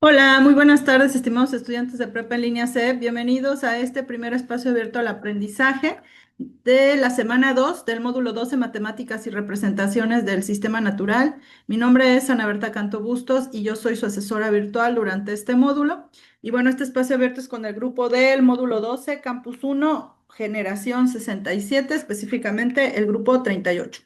Hola, muy buenas tardes, estimados estudiantes de Prepa en línea C. Bienvenidos a este primer espacio abierto al aprendizaje de la semana 2 del módulo 12 Matemáticas y Representaciones del Sistema Natural. Mi nombre es Ana Berta Canto Bustos y yo soy su asesora virtual durante este módulo. Y bueno, este espacio abierto es con el grupo del módulo 12, Campus 1, Generación 67, específicamente el grupo 38.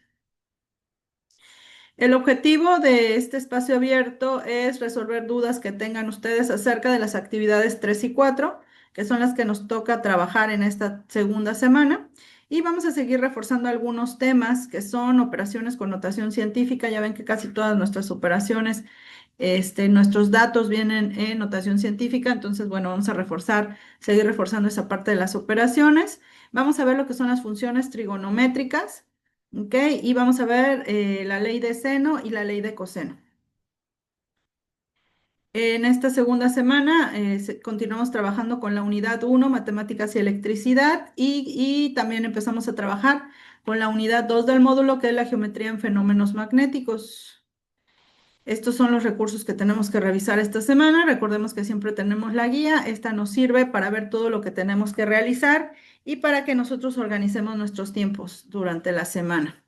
El objetivo de este espacio abierto es resolver dudas que tengan ustedes acerca de las actividades 3 y 4, que son las que nos toca trabajar en esta segunda semana. Y vamos a seguir reforzando algunos temas que son operaciones con notación científica. Ya ven que casi todas nuestras operaciones, nuestros datos vienen en notación científica. Entonces, bueno, vamos a seguir reforzando esa parte de las operaciones. Vamos a ver lo que son las funciones trigonométricas. ¿Ok? Y vamos a ver la ley de seno y la ley de coseno. En esta segunda semana continuamos trabajando con la unidad 1, matemáticas y electricidad, y también empezamos a trabajar con la unidad 2 del módulo, que es la geometría en fenómenos magnéticos. Estos son los recursos que tenemos que revisar esta semana. Recordemos que siempre tenemos la guía. Esta nos sirve para ver todo lo que tenemos que realizar y para que nosotros organicemos nuestros tiempos durante la semana.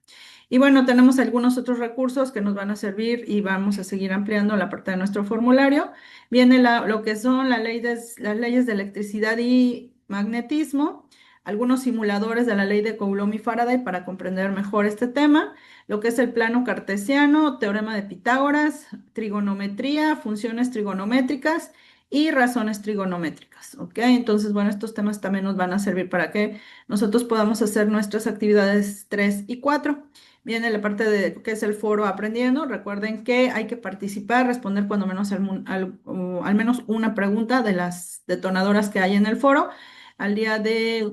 Y bueno, tenemos algunos otros recursos que nos van a servir y vamos a seguir ampliando la parte de nuestro formulario. Viene lo que son las leyes de electricidad y magnetismo, algunos simuladores de la ley de Coulomb y Faraday para comprender mejor este tema, lo que es el plano cartesiano, teorema de Pitágoras, trigonometría, funciones trigonométricas y razones trigonométricas. ¿Ok? Entonces, bueno, estos temas también nos van a servir para que nosotros podamos hacer nuestras actividades 3 y 4. Viene la parte de que es el foro aprendiendo. Recuerden que hay que participar, responder cuando menos al menos una pregunta de las detonadoras que hay en el foro. Al día de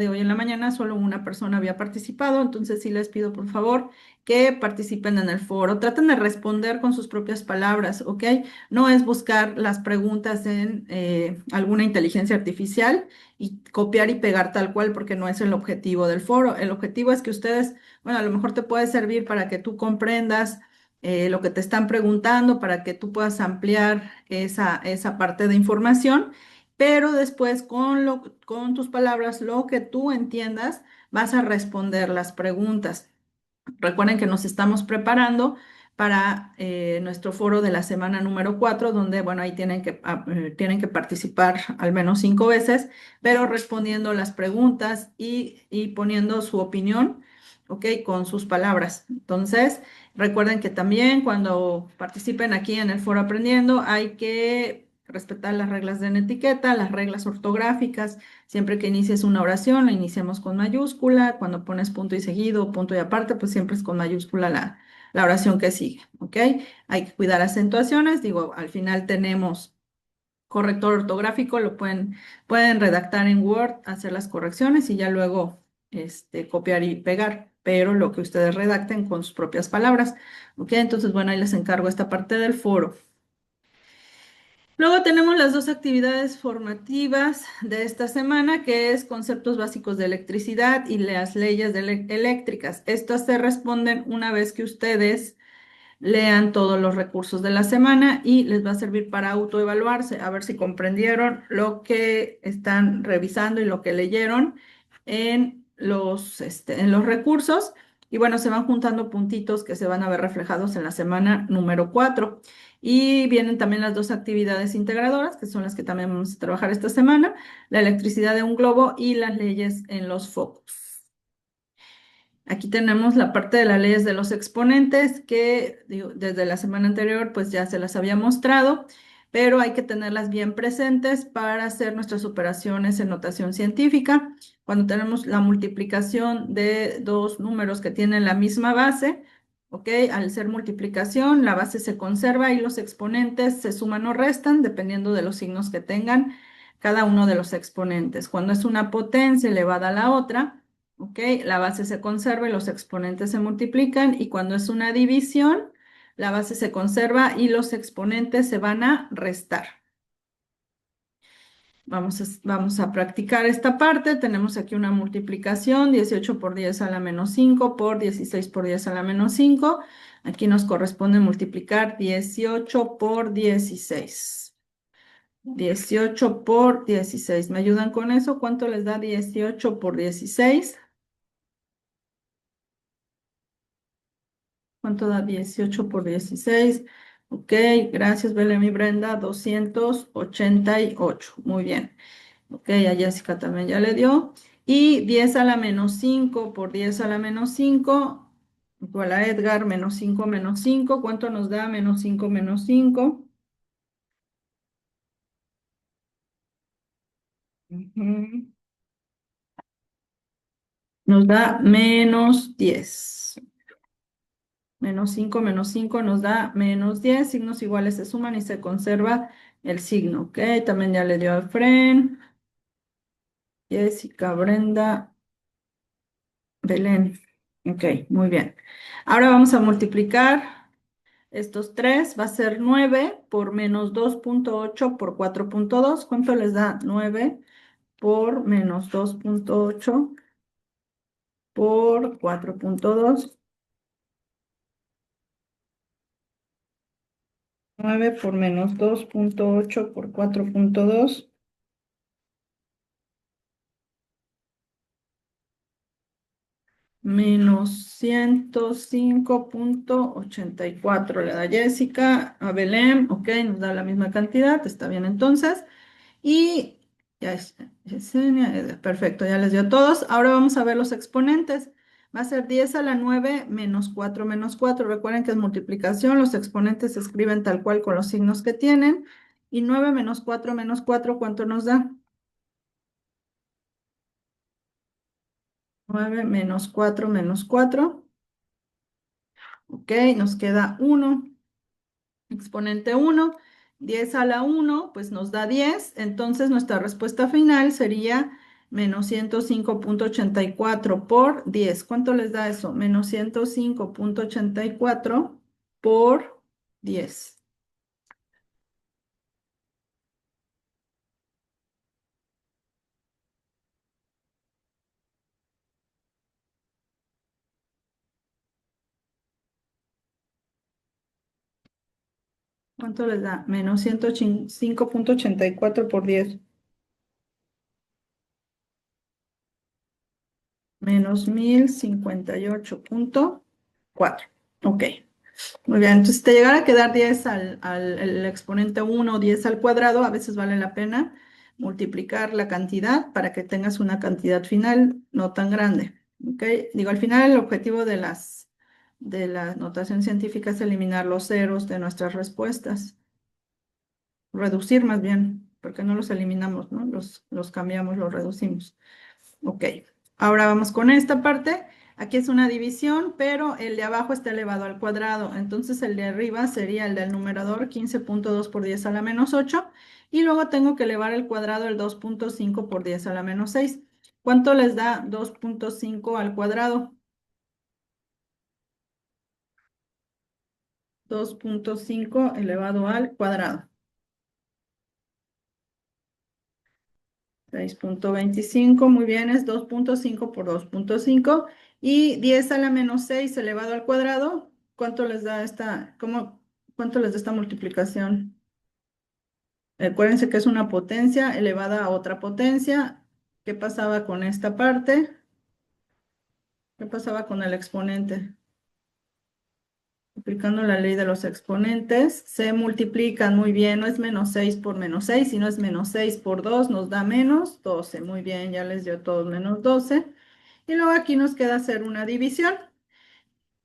hoy en la mañana solo una persona había participado, entonces sí les pido por favor que participen en el foro. Traten de responder con sus propias palabras, ¿ok? No es buscar las preguntas en alguna inteligencia artificial y copiar y pegar tal cual, porque no es el objetivo del foro. El objetivo es que ustedes, bueno, a lo mejor te puede servir para que tú comprendas lo que te están preguntando, para que tú puedas ampliar esa parte de información, pero después con tus palabras, lo que tú entiendas, vas a responder las preguntas. Recuerden que nos estamos preparando para nuestro foro de la semana número 4, donde, bueno, ahí tienen que participar al menos 5 veces, pero respondiendo las preguntas y poniendo su opinión, ¿ok? Con sus palabras. Entonces, recuerden que también cuando participen aquí en el foro aprendiendo, hay que respetar las reglas de etiqueta, las reglas ortográficas. Siempre que inicies una oración, la iniciamos con mayúscula. Cuando pones punto y seguido, punto y aparte, pues siempre es con mayúscula la oración que sigue, ¿ok? Hay que cuidar acentuaciones. Digo, al final tenemos corrector ortográfico, pueden redactar en Word, hacer las correcciones y ya luego copiar y pegar, pero lo que ustedes redacten con sus propias palabras, ¿ok? Entonces, bueno, ahí les encargo esta parte del foro. Luego tenemos las dos actividades formativas de esta semana, que es conceptos básicos de electricidad y las leyes eléctricas. Estas se responden una vez que ustedes lean todos los recursos de la semana y les va a servir para autoevaluarse, a ver si comprendieron lo que están revisando y lo que leyeron en los recursos. Y bueno, se van juntando puntitos que se van a ver reflejados en la semana número 4. Y vienen también las dos actividades integradoras, que son las que también vamos a trabajar esta semana, la electricidad de un globo y las leyes en los focos. Aquí tenemos la parte de las leyes de los exponentes que digo, desde la semana anterior pues ya se las había mostrado, pero hay que tenerlas bien presentes para hacer nuestras operaciones en notación científica. Cuando tenemos la multiplicación de dos números que tienen la misma base, ¿ok? Al ser multiplicación, la base se conserva y los exponentes se suman o restan dependiendo de los signos que tengan cada uno de los exponentes. Cuando es una potencia elevada a la otra, ¿ok? La base se conserva y los exponentes se multiplican, y cuando es una división, la base se conserva y los exponentes se van a restar. Vamos a practicar esta parte. Tenemos aquí una multiplicación, 18 por 10 a la menos 5 por 16 por 10 a la menos 5. Aquí nos corresponde multiplicar 18 por 16. 18 por 16. ¿Me ayudan con eso? ¿Cuánto les da 18 por 16? ¿Cuánto da 18 por 16? Ok, gracias, Belén y Brenda. 288. Muy bien. Ok, a Jessica también ya le dio. Y 10 a la menos 5 por 10 a la menos 5, igual a Edgar, menos 5 menos 5. ¿Cuánto nos da menos 5 menos 5? Ujú. Nos da menos 10. Menos 5 nos da menos 10. Signos iguales se suman y se conserva el signo. Ok, también ya le dio a Fren, Jessica, Brenda, Belén. Ok, muy bien. Ahora vamos a multiplicar estos tres. Va a ser 9 por menos 2,8 por 4,2. ¿Cuánto les da 9 por menos 2,8 por 4,2? 9 por menos 2,8 por 4,2. Menos 105,84 le da Jessica a Belén. Ok, nos da la misma cantidad. Está bien entonces. Y ya es, Yesenia, perfecto, ya les dio a todos. Ahora vamos a ver los exponentes. Va a ser 10 a la 9 menos 4 menos 4. Recuerden que es multiplicación. Los exponentes se escriben tal cual con los signos que tienen. Y 9 menos 4, ¿cuánto nos da? 9 menos 4. Ok, nos queda 1. Exponente 1, 10 a la 1, pues nos da 10. Entonces nuestra respuesta final sería menos 105,84 por 10. ¿Cuánto les da eso? Menos 105,84 por 10. ¿Cuánto les da? Menos 105,84 por 10. Menos 1058,4. Ok. Muy bien, entonces si te llegara a quedar 10 el exponente 1 o 10 al cuadrado, a veces vale la pena multiplicar la cantidad para que tengas una cantidad final no tan grande. ¿Ok? Digo, al final el objetivo de la notación científica es eliminar los ceros de nuestras respuestas, reducir más bien, porque no los eliminamos, ¿no? Los cambiamos, los reducimos. Ok, ahora vamos con esta parte. Aquí es una división, pero el de abajo está elevado al cuadrado. Entonces el de arriba sería el del numerador 15,2 por 10 a la menos 8. Y luego tengo que elevar al cuadrado el 2,5 por 10 a la menos 6. ¿Cuánto les da 2,5 al cuadrado? 2,5 elevado al cuadrado. 6,25, muy bien, es 2,5 por 2,5. Y 10 a la menos 6 elevado al cuadrado, ¿cuánto les da cuánto les da esta multiplicación? Acuérdense que es una potencia elevada a otra potencia. ¿Qué pasaba con esta parte? ¿Qué pasaba con el exponente? Aplicando la ley de los exponentes, se multiplican muy bien, no es menos 6 por menos 6, sino es menos 6 por 2, nos da menos 12. Muy bien, ya les dio todos menos 12. Y luego aquí nos queda hacer una división.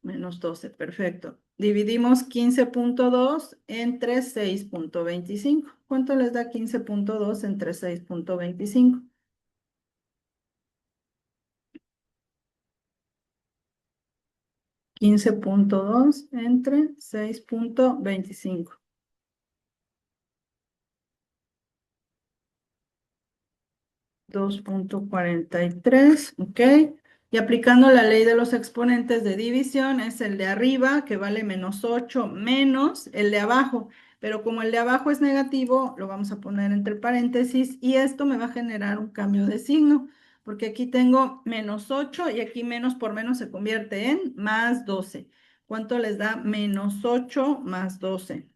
Menos 12, perfecto. Dividimos 15,2 entre 6,25. ¿Cuánto les da 15,2 entre 6,25? 15,2 entre 6,25. 2,43, ¿ok? Y aplicando la ley de los exponentes de división, es el de arriba, que vale menos 8, menos el de abajo. pero como el de abajo es negativo, lo vamos a poner entre paréntesis y esto me va a generar un cambio de signo, porque aquí tengo menos 8 y aquí menos por menos se convierte en más 12. ¿Cuánto les da menos 8 más 12?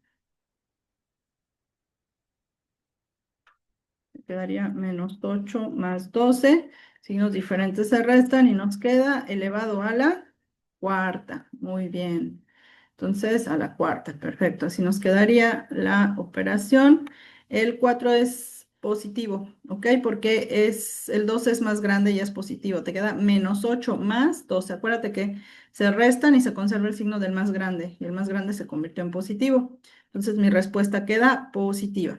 Quedaría menos 8 más 12. Signos diferentes se restan y nos queda elevado a la cuarta. Muy bien. Entonces, a la cuarta, perfecto. Así nos quedaría la operación. El 4 es positivo, ¿ok? Porque el 12 es más grande y es positivo. Te queda menos 8 más 12. Acuérdate que se restan y se conserva el signo del más grande. Y el más grande se convirtió en positivo. Entonces, mi respuesta queda positiva.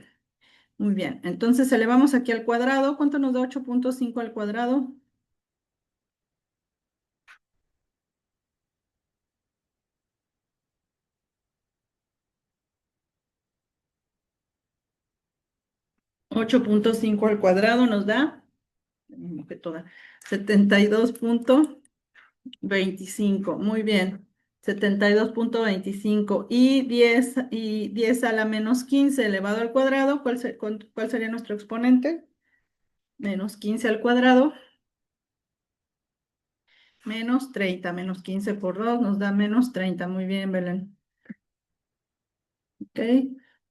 Muy bien. Entonces, elevamos aquí al cuadrado. ¿Cuánto nos da 8.5 al cuadrado? 8.5 al cuadrado nos da, mismo que toda, 72.25. Muy bien. 72.25 y diez a la menos 15 elevado al cuadrado. ¿Cuál sería nuestro exponente? Menos 15 al cuadrado, menos 30. Menos 15 por 2 nos da menos 30. Muy bien, Belén. Ok.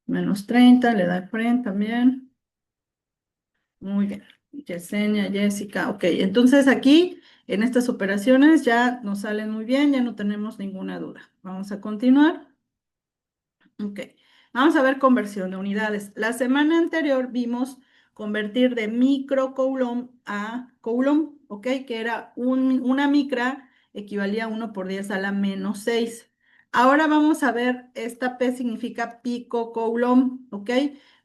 Menos 30 le da Efren también. Muy bien. Yesenia, Jessica. Ok, entonces aquí en estas operaciones ya nos salen muy bien, ya no tenemos ninguna duda. Vamos a continuar. Ok, vamos a ver conversión de unidades. La semana anterior vimos convertir de microcoulomb a coulomb, ok, que era una micra equivalía a 1 por 10 a la menos 6. Ahora vamos a ver, esta P significa picocoulomb, ok.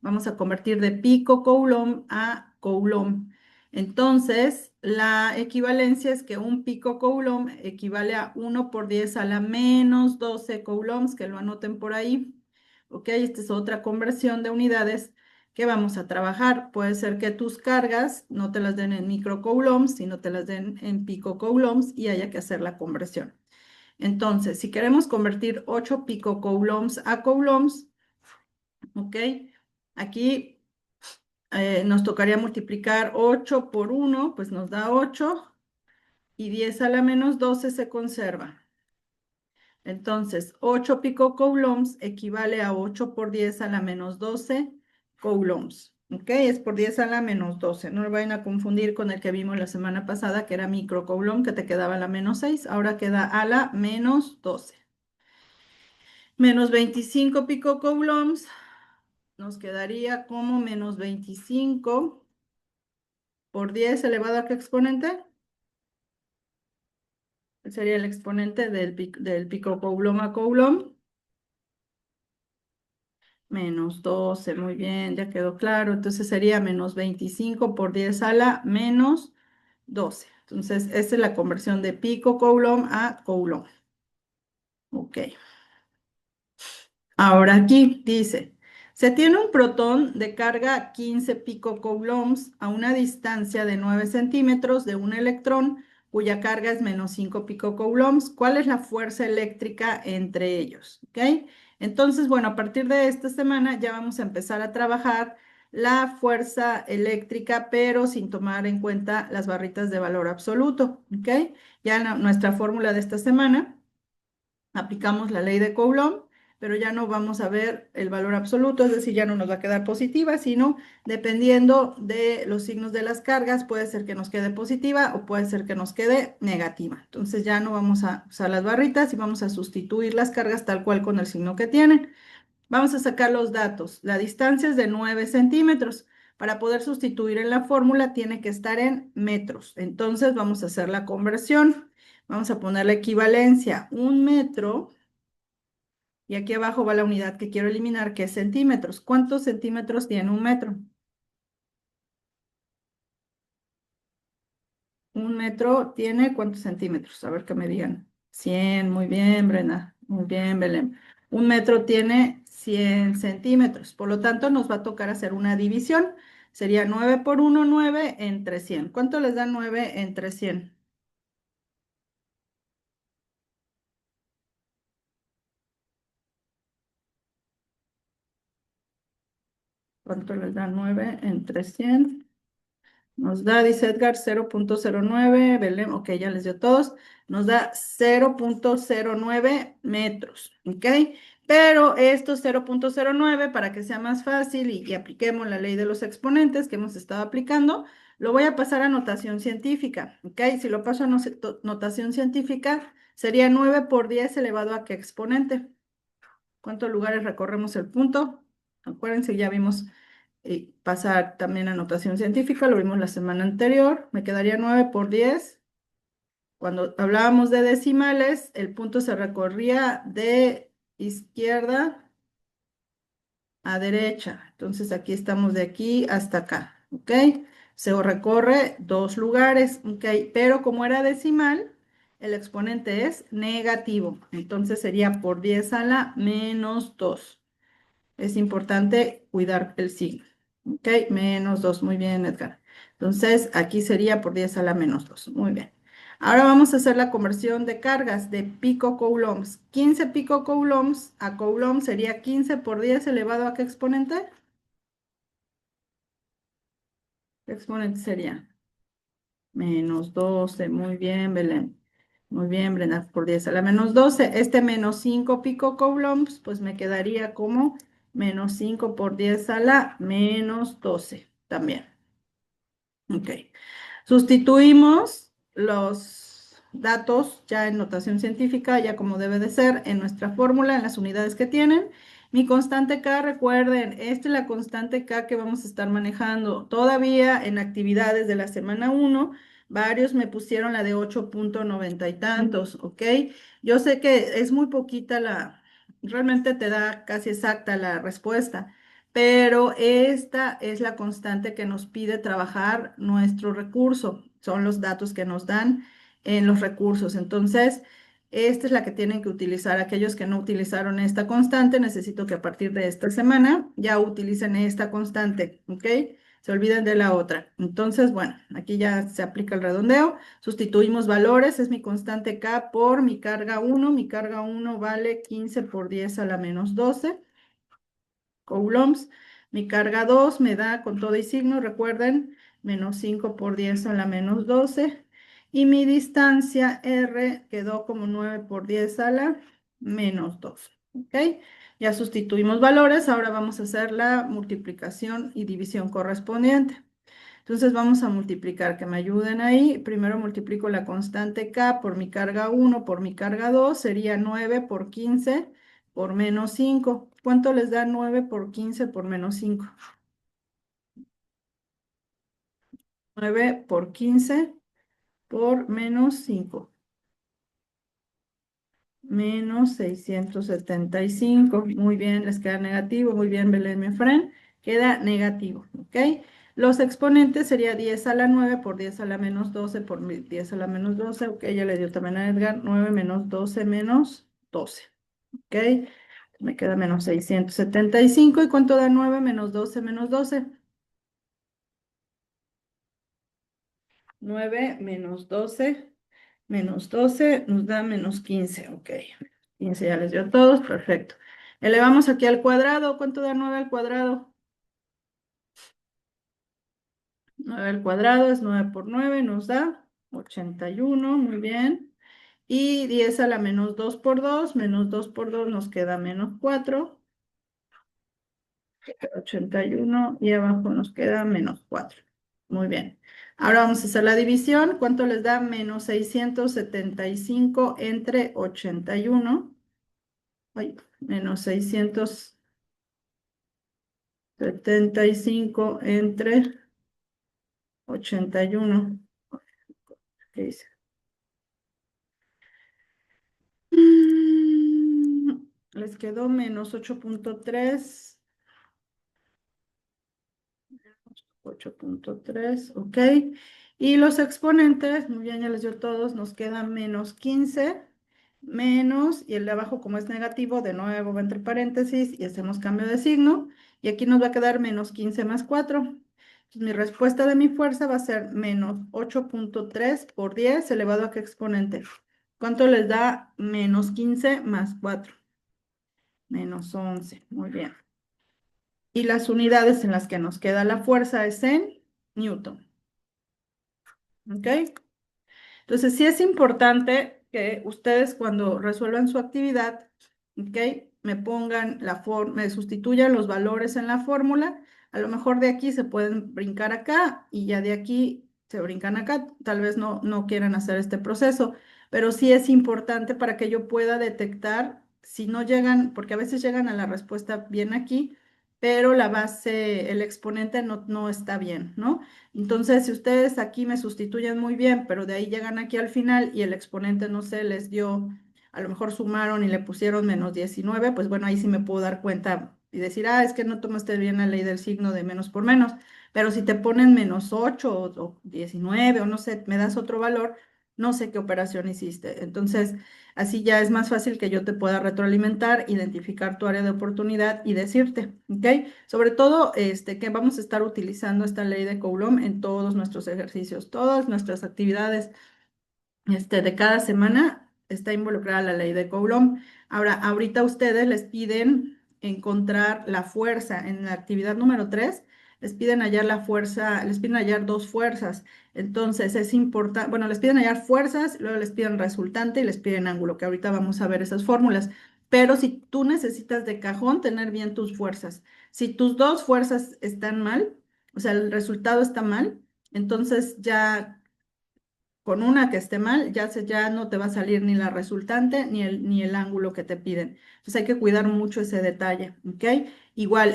Vamos a convertir de picocoulomb a coulomb. Entonces, la equivalencia es que un picocoulomb equivale a 1 por 10 a la menos 12 coulombs, que lo anoten por ahí. Ok, esta es otra conversión de unidades que vamos a trabajar. Puede ser que tus cargas no te las den en microcoulombs, sino te las den en picocoulombs y haya que hacer la conversión. Entonces, si queremos convertir 8 picocoulombs a coulombs, ok, aquí nos tocaría multiplicar 8 por 1, pues nos da 8 y 10 a la menos 12 se conserva. Entonces, 8 picocoulombs equivale a 8 por 10 a la menos 12 coulombs. ¿Ok? Es por 10 a la menos 12. No lo vayan a confundir con el que vimos la semana pasada, que era microcoulomb, que te quedaba a la menos 6. Ahora queda a la menos 12. Menos 25 picocoulombs nos quedaría como menos 25 por 10 elevado a qué exponente. Sería el exponente del picocoulomb a coulomb. Menos 12, muy bien, ya quedó claro. Entonces sería menos 25 por 10 a la menos 12. Entonces, esta es la conversión de pico coulomb a coulomb. Ok. Ahora aquí dice, se tiene un protón de carga 15 picocoulombs a una distancia de 9 centímetros de un electrón cuya carga es menos 5 picocoulombs. ¿Cuál es la fuerza eléctrica entre ellos? ¿Ok? Entonces, bueno, a partir de esta semana ya vamos a empezar a trabajar la fuerza eléctrica, pero sin tomar en cuenta las barritas de valor absoluto. ¿Ok? Ya nuestra fórmula de esta semana aplicamos la ley de Coulomb, pero ya no vamos a ver el valor absoluto, es decir, ya no nos va a quedar positiva, sino dependiendo de los signos de las cargas, puede ser que nos quede positiva o puede ser que nos quede negativa. Entonces ya no vamos a usar las barritas y vamos a sustituir las cargas tal cual con el signo que tienen. Vamos a sacar los datos. La distancia es de 9 centímetros. Para poder sustituir en la fórmula tiene que estar en metros. Entonces vamos a hacer la conversión. Vamos a poner la equivalencia, 1 metro, y aquí abajo va la unidad que quiero eliminar, que es centímetros. ¿Cuántos centímetros tiene 1 metro? 1 metro tiene ¿cuántos centímetros? A ver que me digan. 100, muy bien, Brenda. Muy bien, Belén. 1 metro tiene 100 centímetros. Por lo tanto, nos va a tocar hacer una división. Sería 9 por 1, 9 entre 100. ¿Cuánto les da 9 entre 100? ¿Cuánto les da 9 entre 100? Nos da, dice Edgar, 0.09. Belén, ok, ya les dio todos. Nos da 0.09 metros, ¿ok? Pero estos 0.09, para que sea más fácil y apliquemos la ley de los exponentes que hemos estado aplicando, lo voy a pasar a notación científica, ¿ok? Si lo paso a notación científica, sería 9 por 10 elevado a qué exponente. ¿Cuántos lugares recorremos el punto? Acuérdense, ya vimos pasar también a notación científica, lo vimos la semana anterior. Me quedaría 9 por 10. Cuando hablábamos de decimales, el punto se recorría de izquierda a derecha. Entonces aquí estamos de aquí hasta acá, ¿ok? Se recorre 2 lugares, ¿ok? Pero como era decimal, el exponente es negativo. Entonces sería por 10 a la menos 2. Es importante cuidar el signo. ¿Ok? Menos 2. Muy bien, Edgar. Entonces, aquí sería por 10 a la menos 2. Muy bien. Ahora vamos a hacer la conversión de cargas de picocoulombs. 15 picocoulombs a coulomb sería 15 por 10 elevado a ¿qué exponente? ¿Qué exponente sería? Menos 12. Muy bien, Belén. Muy bien, Brenda, por 10 a la menos 12. Este menos 5 picocoulombs, pues me quedaría como menos 5 por 10 a la menos 12 también. Ok. Sustituimos los datos ya en notación científica, ya como debe de ser, en nuestra fórmula, en las unidades que tienen. Mi constante K, recuerden, esta es la constante K que vamos a estar manejando. Todavía en actividades de la semana 1, varios me pusieron la de 8.90 y tantos, ¿ok? Yo sé que es muy poquita realmente te da casi exacta la respuesta, pero esta es la constante que nos pide trabajar nuestro recurso. Son los datos que nos dan en los recursos. Entonces, esta es la que tienen que utilizar. Aquellos que no utilizaron esta constante, necesito que a partir de esta semana ya utilicen esta constante, ¿ok? Se olviden de la otra. Entonces, bueno, aquí ya se aplica el redondeo. Sustituimos valores. Es mi constante K por mi carga 1. Mi carga 1 vale 15 por 10 a la menos 12 coulombs. Mi carga 2 me da con todo y signo, recuerden, menos 5 por 10 a la menos 12. Y mi distancia R quedó como 9 por 10 a la menos 2. ¿Ok? Ya sustituimos valores, ahora vamos a hacer la multiplicación y división correspondiente. Entonces vamos a multiplicar, que me ayuden ahí. Primero multiplico la constante K por mi carga 1 por mi carga 2, sería 9 por 15 por menos 5. ¿Cuánto les da 9 por 15 por menos 5? 9 por 15 por menos 5. Menos 675. Muy bien, les queda negativo. Muy bien, Belén Mefren. Queda negativo, ¿ok? Los exponentes sería 10 a la 9 por 10 a la menos 12 por 10 a la menos 12. Ok, ya le dio también a Edgar. 9 menos 12 menos 12. Ok, me queda menos 675. ¿Y cuánto da 9 menos 12 menos 12? 9 menos 12 nos da menos 15. Ok, 15 ya les dio a todos, perfecto. Elevamos aquí al cuadrado. ¿Cuánto da 9 al cuadrado? 9 al cuadrado es 9 por 9, nos da 81, muy bien. Y 10 a la menos 2 por 2, menos 2 por 2 nos queda menos 4, 81 y abajo nos queda menos 4. Muy bien. Ahora vamos a hacer la división. ¿Cuánto les da menos 675 entre 81? Ay, menos 675 entre 81. ¿Qué dice? Les quedó menos 8.3. 8.3, ok. Y los exponentes, muy bien, ya les dio todos, nos queda menos 15, menos, y el de abajo como es negativo, de nuevo va entre paréntesis y hacemos cambio de signo. Y aquí nos va a quedar menos 15 más 4. Entonces, mi respuesta de mi fuerza va a ser menos 8.3 por 10 elevado a qué exponente. ¿Cuánto les da menos 15 más 4? Menos 11, muy bien. y las unidades en las que nos queda la fuerza es en Newton. ¿Ok? Entonces, sí es importante que ustedes cuando resuelvan su actividad, ¿ok? Me pongan me sustituyan los valores en la fórmula. A lo mejor de aquí se pueden brincar acá y ya de aquí se brincan acá. Tal vez no quieran hacer este proceso, pero sí es importante para que yo pueda detectar si no llegan, porque a veces llegan a la respuesta bien aquí, pero la base, el exponente no está bien, ¿no? Entonces, si ustedes aquí me sustituyen muy bien, pero de ahí llegan aquí al final y el exponente, no sé, les dio, a lo mejor sumaron y le pusieron -19, pues bueno, ahí sí me puedo dar cuenta y decir, es que no tomaste bien la ley del signo de menos por menos. Pero si te ponen -8 o 19 o no sé, me das otro valor, no sé qué operación hiciste. Entonces, así ya es más fácil que yo te pueda retroalimentar, identificar tu área de oportunidad y decirte, ¿ok? Sobre todo, que vamos a estar utilizando esta ley de Coulomb en todos nuestros ejercicios, todas nuestras actividades, de cada semana está involucrada la ley de Coulomb. Ahora, ahorita ustedes les piden encontrar la fuerza en la actividad número 3, les piden hallar la fuerza, les piden hallar dos fuerzas. Entonces, es importante, bueno, les piden hallar fuerzas, luego les piden resultante y les piden ángulo, que ahorita vamos a ver esas fórmulas. Pero si tú necesitas de cajón tener bien tus fuerzas, si tus dos fuerzas están mal, o sea, el resultado está mal, entonces ya con una que esté mal, ya no te va a salir ni la resultante ni el ángulo que te piden. Entonces hay que cuidar mucho ese detalle, ¿ok? Igual,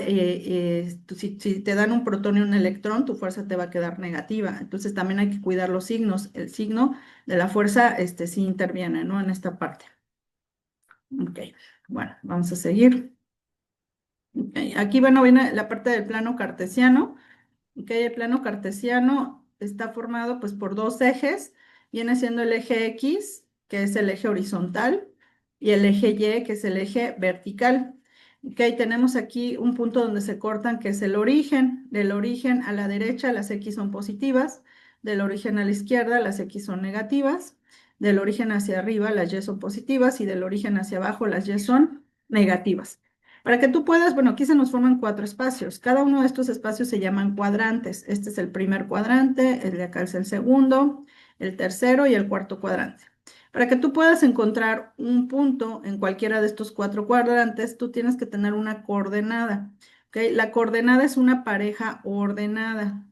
si te dan un protón y un electrón, tu fuerza te va a quedar negativa. Entonces también hay que cuidar los signos. El signo de la fuerza, sí interviene, ¿no? En esta parte. Ok, bueno, vamos a seguir. Ok, aquí, bueno, viene la parte del plano cartesiano. Ok, el plano cartesiano está formado pues por dos ejes. Viene siendo el eje X, que es el eje horizontal, y el eje Y, que es el eje vertical. Ok, tenemos aquí un punto donde se cortan, que es el origen. Del origen a la derecha las X son positivas, del origen a la izquierda las X son negativas, del origen hacia arriba las Y son positivas y del origen hacia abajo las Y son negativas. Para que tú puedas, bueno, aquí se nos forman cuatro espacios. Cada uno de estos espacios se llaman cuadrantes. Este es el primer cuadrante, el de acá es el segundo, el tercero y el cuarto cuadrante. Para que tú puedas encontrar un punto en cualquiera de estos cuatro cuadrantes, tú tienes que tener una coordenada. ¿Ok? La coordenada es una pareja ordenada.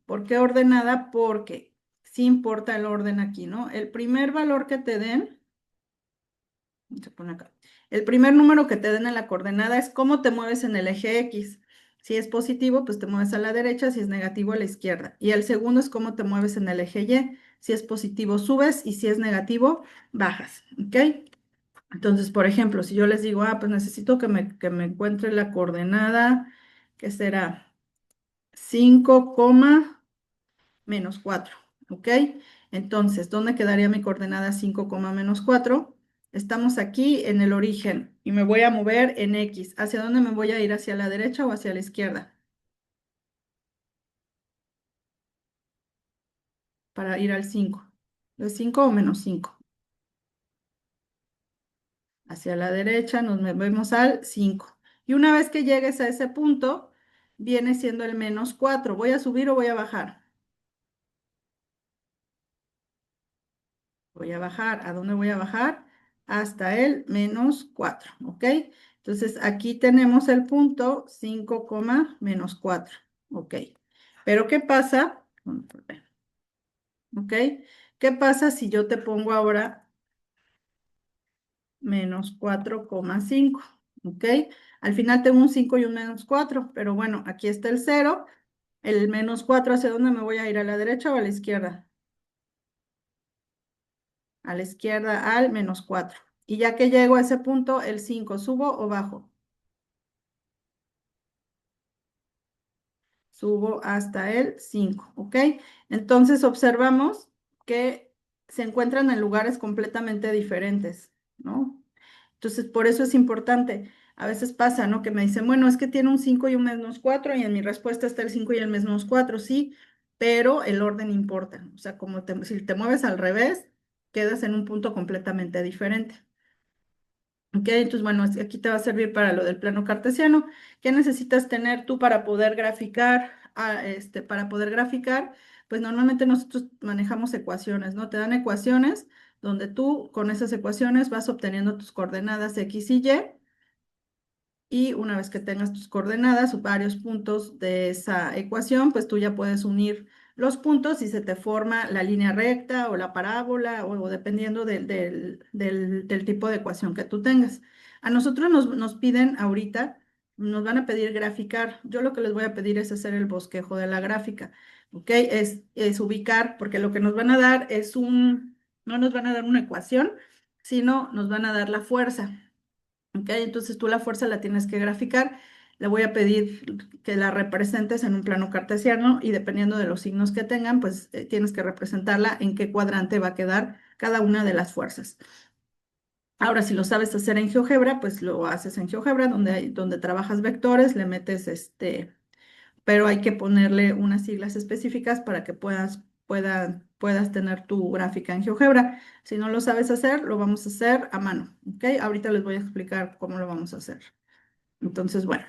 ¿Por qué ordenada? Porque sí importa el orden aquí, ¿no? El primer valor que te den se pone acá. El primer número que te den en la coordenada es cómo te mueves en el eje X. Si es positivo, pues te mueves a la derecha, si es negativo, a la izquierda. Y el segundo es cómo te mueves en el eje Y. Si es positivo, subes y si es negativo, bajas. ¿Ok? Entonces, por ejemplo, si yo les digo, pues necesito que me encuentre la coordenada, que será 5, -4, ¿ok? Entonces, ¿dónde quedaría mi coordenada 5, -4? Estamos aquí en el origen y me voy a mover en X. ¿Hacia dónde me voy a ir? ¿Hacia la derecha o hacia la izquierda? Para ir al 5. ¿De 5 o -5? Hacia la derecha nos movemos al 5. Y una vez que llegues a ese punto, viene siendo el -4. ¿Voy a subir o voy a bajar? Voy a bajar. ¿A dónde voy a bajar? Hasta el -4, ¿ok? Entonces aquí tenemos el punto 5, -4, ¿ok? Pero ¿qué pasa? ¿Ok? ¿Qué pasa si yo te pongo ahora -4,5? ¿Ok? Al final tengo un 5 y un -4, pero bueno, aquí está el 0. El -4, ¿hacia dónde me voy a ir? ¿A la derecha o a la izquierda? A la izquierda al -4. Y ya que llego a ese punto, el 5, ¿subo o bajo? Subo hasta el 5, ¿ok? Entonces observamos que se encuentran en lugares completamente diferentes, ¿no? Entonces, por eso es importante. A veces pasa, ¿no? Que me dicen, bueno, es que tiene un 5 y un -4 y en mi respuesta está el 5 y el -4, sí, pero el orden importa. O sea, si te mueves al revés, quedas en un punto completamente diferente. Ok, entonces bueno, aquí te va a servir para lo del plano cartesiano. ¿Qué necesitas tener tú para poder graficar? Para poder graficar, pues normalmente nosotros manejamos ecuaciones, ¿no? Te dan ecuaciones donde tú con esas ecuaciones vas obteniendo tus coordenadas X y Y. Y una vez que tengas tus coordenadas o varios puntos de esa ecuación, pues tú ya puedes unir los puntos y se te forma la línea recta o la parábola o dependiendo del tipo de ecuación que tú tengas. A nosotros nos piden ahorita, nos van a pedir graficar. Yo lo que les voy a pedir es hacer el bosquejo de la gráfica, ¿ok? Es ubicar, porque lo que nos van a dar no nos van a dar una ecuación, sino nos van a dar la fuerza. ¿Ok? Entonces tú la fuerza la tienes que graficar. Le voy a pedir que la representes en un plano cartesiano y dependiendo de los signos que tengan, pues tienes que representarla en qué cuadrante va a quedar cada una de las fuerzas. Ahora, si lo sabes hacer en GeoGebra, pues lo haces en GeoGebra, donde trabajas vectores, le metes pero hay que ponerle unas siglas específicas para que puedas tener tu gráfica en GeoGebra. Si no lo sabes hacer, lo vamos a hacer a mano, ¿ok? Ahorita les voy a explicar cómo lo vamos a hacer. Entonces, bueno,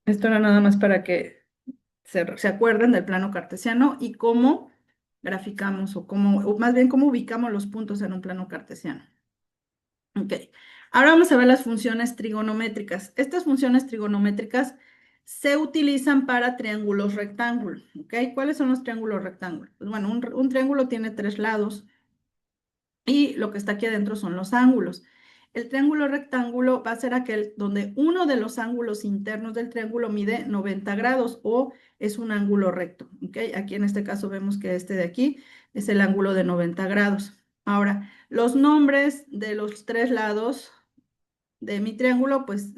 esto era nada más para que se acuerden del plano cartesiano y cómo graficamos o más bien cómo ubicamos los puntos en un plano cartesiano. Ok, ahora vamos a ver las funciones trigonométricas. Estas funciones trigonométricas se utilizan para triángulos rectángulos. Ok, ¿cuáles son los triángulos rectángulos? Pues bueno, un triángulo tiene tres lados y lo que está aquí adentro son los ángulos. El triángulo rectángulo va a ser aquel donde uno de los ángulos internos del triángulo mide 90 grados o es un ángulo recto. ¿Ok? Aquí en este caso vemos que este de aquí es el ángulo de 90 grados. Ahora, los nombres de los tres lados de mi triángulo, pues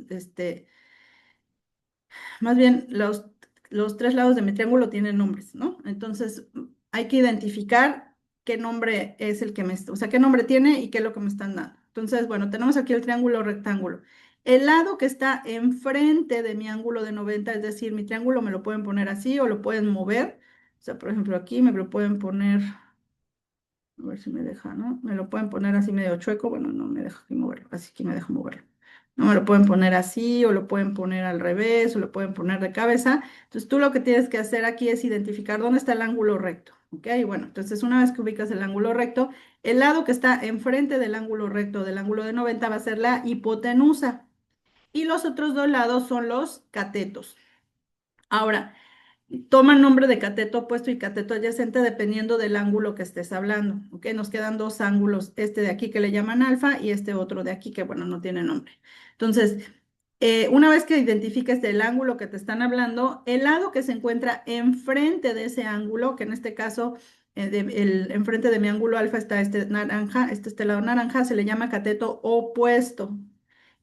más bien, los tres lados de mi triángulo tienen nombres, ¿no? Entonces, hay que identificar qué nombre es el que o sea, qué nombre tiene y qué es lo que me están dando. Entonces, bueno, tenemos aquí el triángulo rectángulo. El lado que está enfrente de mi ángulo de 90, es decir, mi triángulo me lo pueden poner así o lo pueden mover. O sea, por ejemplo, aquí me lo pueden poner, a ver si me deja, ¿no? Me lo pueden poner así medio chueco. Bueno, no me deja aquí moverlo, así que me deja moverlo. No me lo pueden poner así, o lo pueden poner al revés, o lo pueden poner de cabeza. Entonces, tú lo que tienes que hacer aquí es identificar dónde está el ángulo recto. ¿Ok? Bueno, entonces una vez que ubicas el ángulo recto, el lado que está enfrente del ángulo recto, del ángulo de 90, va a ser la hipotenusa. Y los otros dos lados son los catetos. Ahora, toman nombre de cateto opuesto y cateto adyacente dependiendo del ángulo que estés hablando. ¿Ok? Nos quedan dos ángulos, este de aquí que le llaman alfa y este otro de aquí que, bueno, no tiene nombre. Entonces, una vez que identifiques el ángulo que te están hablando, el lado que se encuentra enfrente de ese ángulo, que en este caso, enfrente de mi ángulo alfa está este naranja, este lado naranja, se le llama cateto opuesto.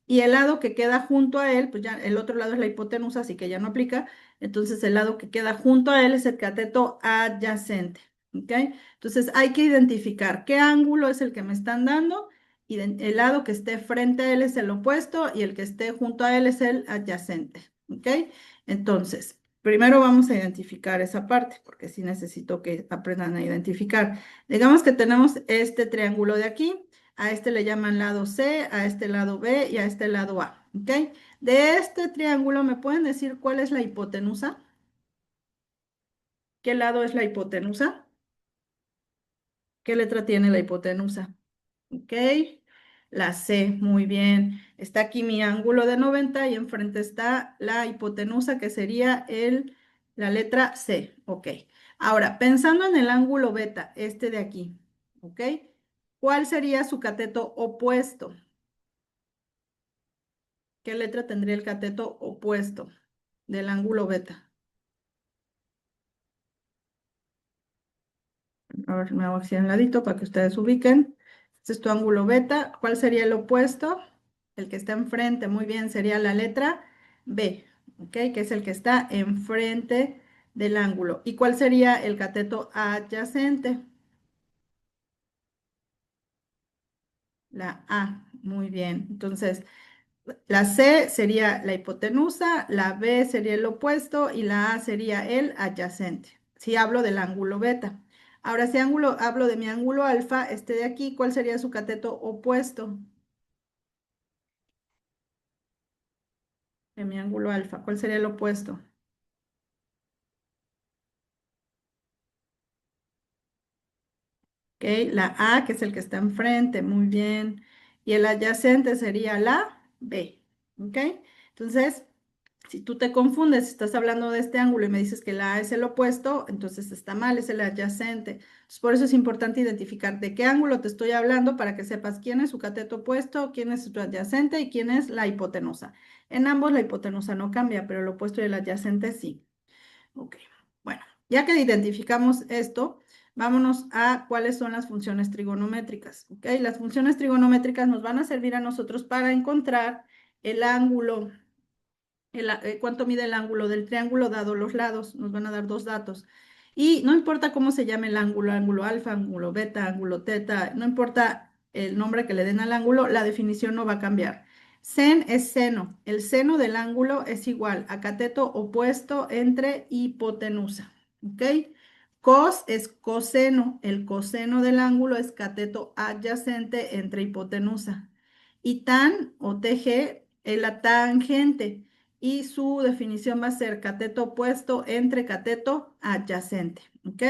Y el lado que queda junto a él, pues ya el otro lado es la hipotenusa, así que ya no aplica. Entonces el lado que queda junto a él es el cateto adyacente. ¿Ok? Entonces hay que identificar qué ángulo es el que me están dando y el lado que esté frente a él es el opuesto y el que esté junto a él es el adyacente. ¿Ok? Entonces, primero vamos a identificar esa parte, porque sí necesito que aprendan a identificar. Digamos que tenemos este triángulo de aquí. A este le llaman lado C, a este lado B y a este lado A. ¿Ok? De este triángulo, ¿me pueden decir cuál es la hipotenusa? ¿Qué lado es la hipotenusa? ¿Qué letra tiene la hipotenusa? ¿Ok? La C, muy bien. Está aquí mi ángulo de 90 y enfrente está la hipotenusa que sería la letra C. ¿Ok? Ahora, pensando en el ángulo beta, este de aquí. ¿Ok? ¿Cuál sería su cateto opuesto? ¿Qué letra tendría el cateto opuesto del ángulo beta? A ver, me hago así a un ladito para que ustedes ubiquen. Este es tu ángulo beta. ¿Cuál sería el opuesto? El que está enfrente, muy bien, sería la letra B, ¿ok? Que es el que está enfrente del ángulo. ¿Y cuál sería el cateto adyacente? La A, muy bien. Entonces, la C sería la hipotenusa, la B sería el opuesto y la A sería el adyacente. Si hablo del ángulo beta. Ahora, si hablo de mi ángulo alfa, este de aquí, ¿cuál sería su cateto opuesto? de mi ángulo alfa. ¿Cuál sería el opuesto? Ok, la A, que es el que está enfrente, muy bien. Y el adyacente sería la B. ¿Ok? Entonces, si tú te confundes, si estás hablando de este ángulo y me dices que la A es el opuesto, entonces está mal, es el adyacente. Entonces, por eso es importante identificar de qué ángulo te estoy hablando para que sepas quién es su cateto opuesto, quién es su adyacente y quién es la hipotenusa. En ambos la hipotenusa no cambia, pero el opuesto y el adyacente sí. Ok, bueno, ya que identificamos esto, vámonos a cuáles son las funciones trigonométricas. Ok, las funciones trigonométricas nos van a servir a nosotros para encontrar el ángulo cuánto mide el ángulo del triángulo dado los lados, nos van a dar dos datos. Y no importa cómo se llame el ángulo, ángulo alfa, ángulo beta, ángulo teta, no importa el nombre que le den al ángulo, la definición no va a cambiar. Sen es seno, el seno del ángulo es igual a cateto opuesto entre hipotenusa, ¿ok? Cos es coseno, el coseno del ángulo es cateto adyacente entre hipotenusa. Y tan o TG es la tangente y su definición va a ser cateto opuesto entre cateto adyacente, ¿ok?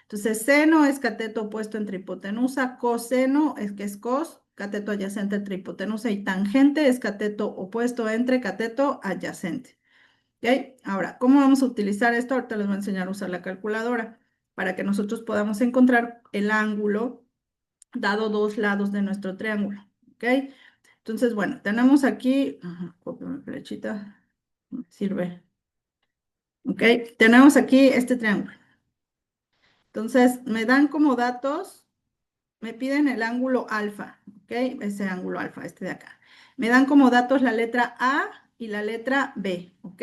Entonces, seno es cateto opuesto entre hipotenusa, coseno es que es cos, cateto adyacente entre hipotenusa y tangente es cateto opuesto entre cateto adyacente, ¿ok? Ahora, ¿cómo vamos a utilizar esto? Ahorita les voy a enseñar a usar la calculadora para que nosotros podamos encontrar el ángulo dado dos lados de nuestro triángulo, ¿ok? Entonces, bueno, tenemos aquí, copio mi flechita, sirve, ¿ok? Tenemos aquí este triángulo. Entonces, me dan como datos, me piden el ángulo alfa, ¿ok? Ese ángulo alfa, este de acá. Me dan como datos la letra A y la letra B, ¿ok?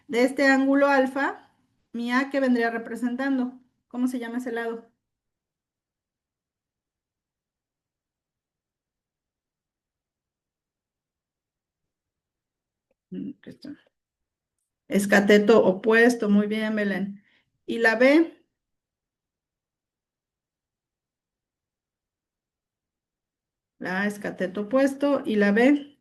De este ángulo alfa, mi A, ¿qué vendría representando? ¿Cómo se llama ese lado? Aquí está. Es cateto opuesto, muy bien, Belén. Y la B, la A es cateto opuesto y la B,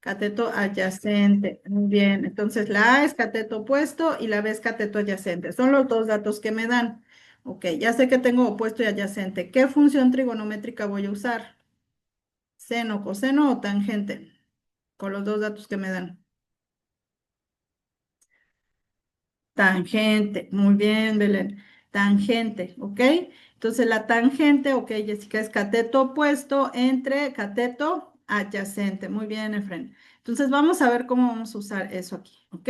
cateto adyacente. Muy bien, entonces la A es cateto opuesto y la B es cateto adyacente. Son los dos datos que me dan. Ok, ya sé que tengo opuesto y adyacente. ¿Qué función trigonométrica voy a usar? ¿Seno, coseno o tangente? Con los dos datos que me dan. Tangente, muy bien, Belén. Tangente, ¿ok? Entonces la tangente, ok, Jessica, es cateto opuesto entre cateto adyacente. Muy bien, Efren. Entonces vamos a ver cómo vamos a usar eso aquí, ¿ok?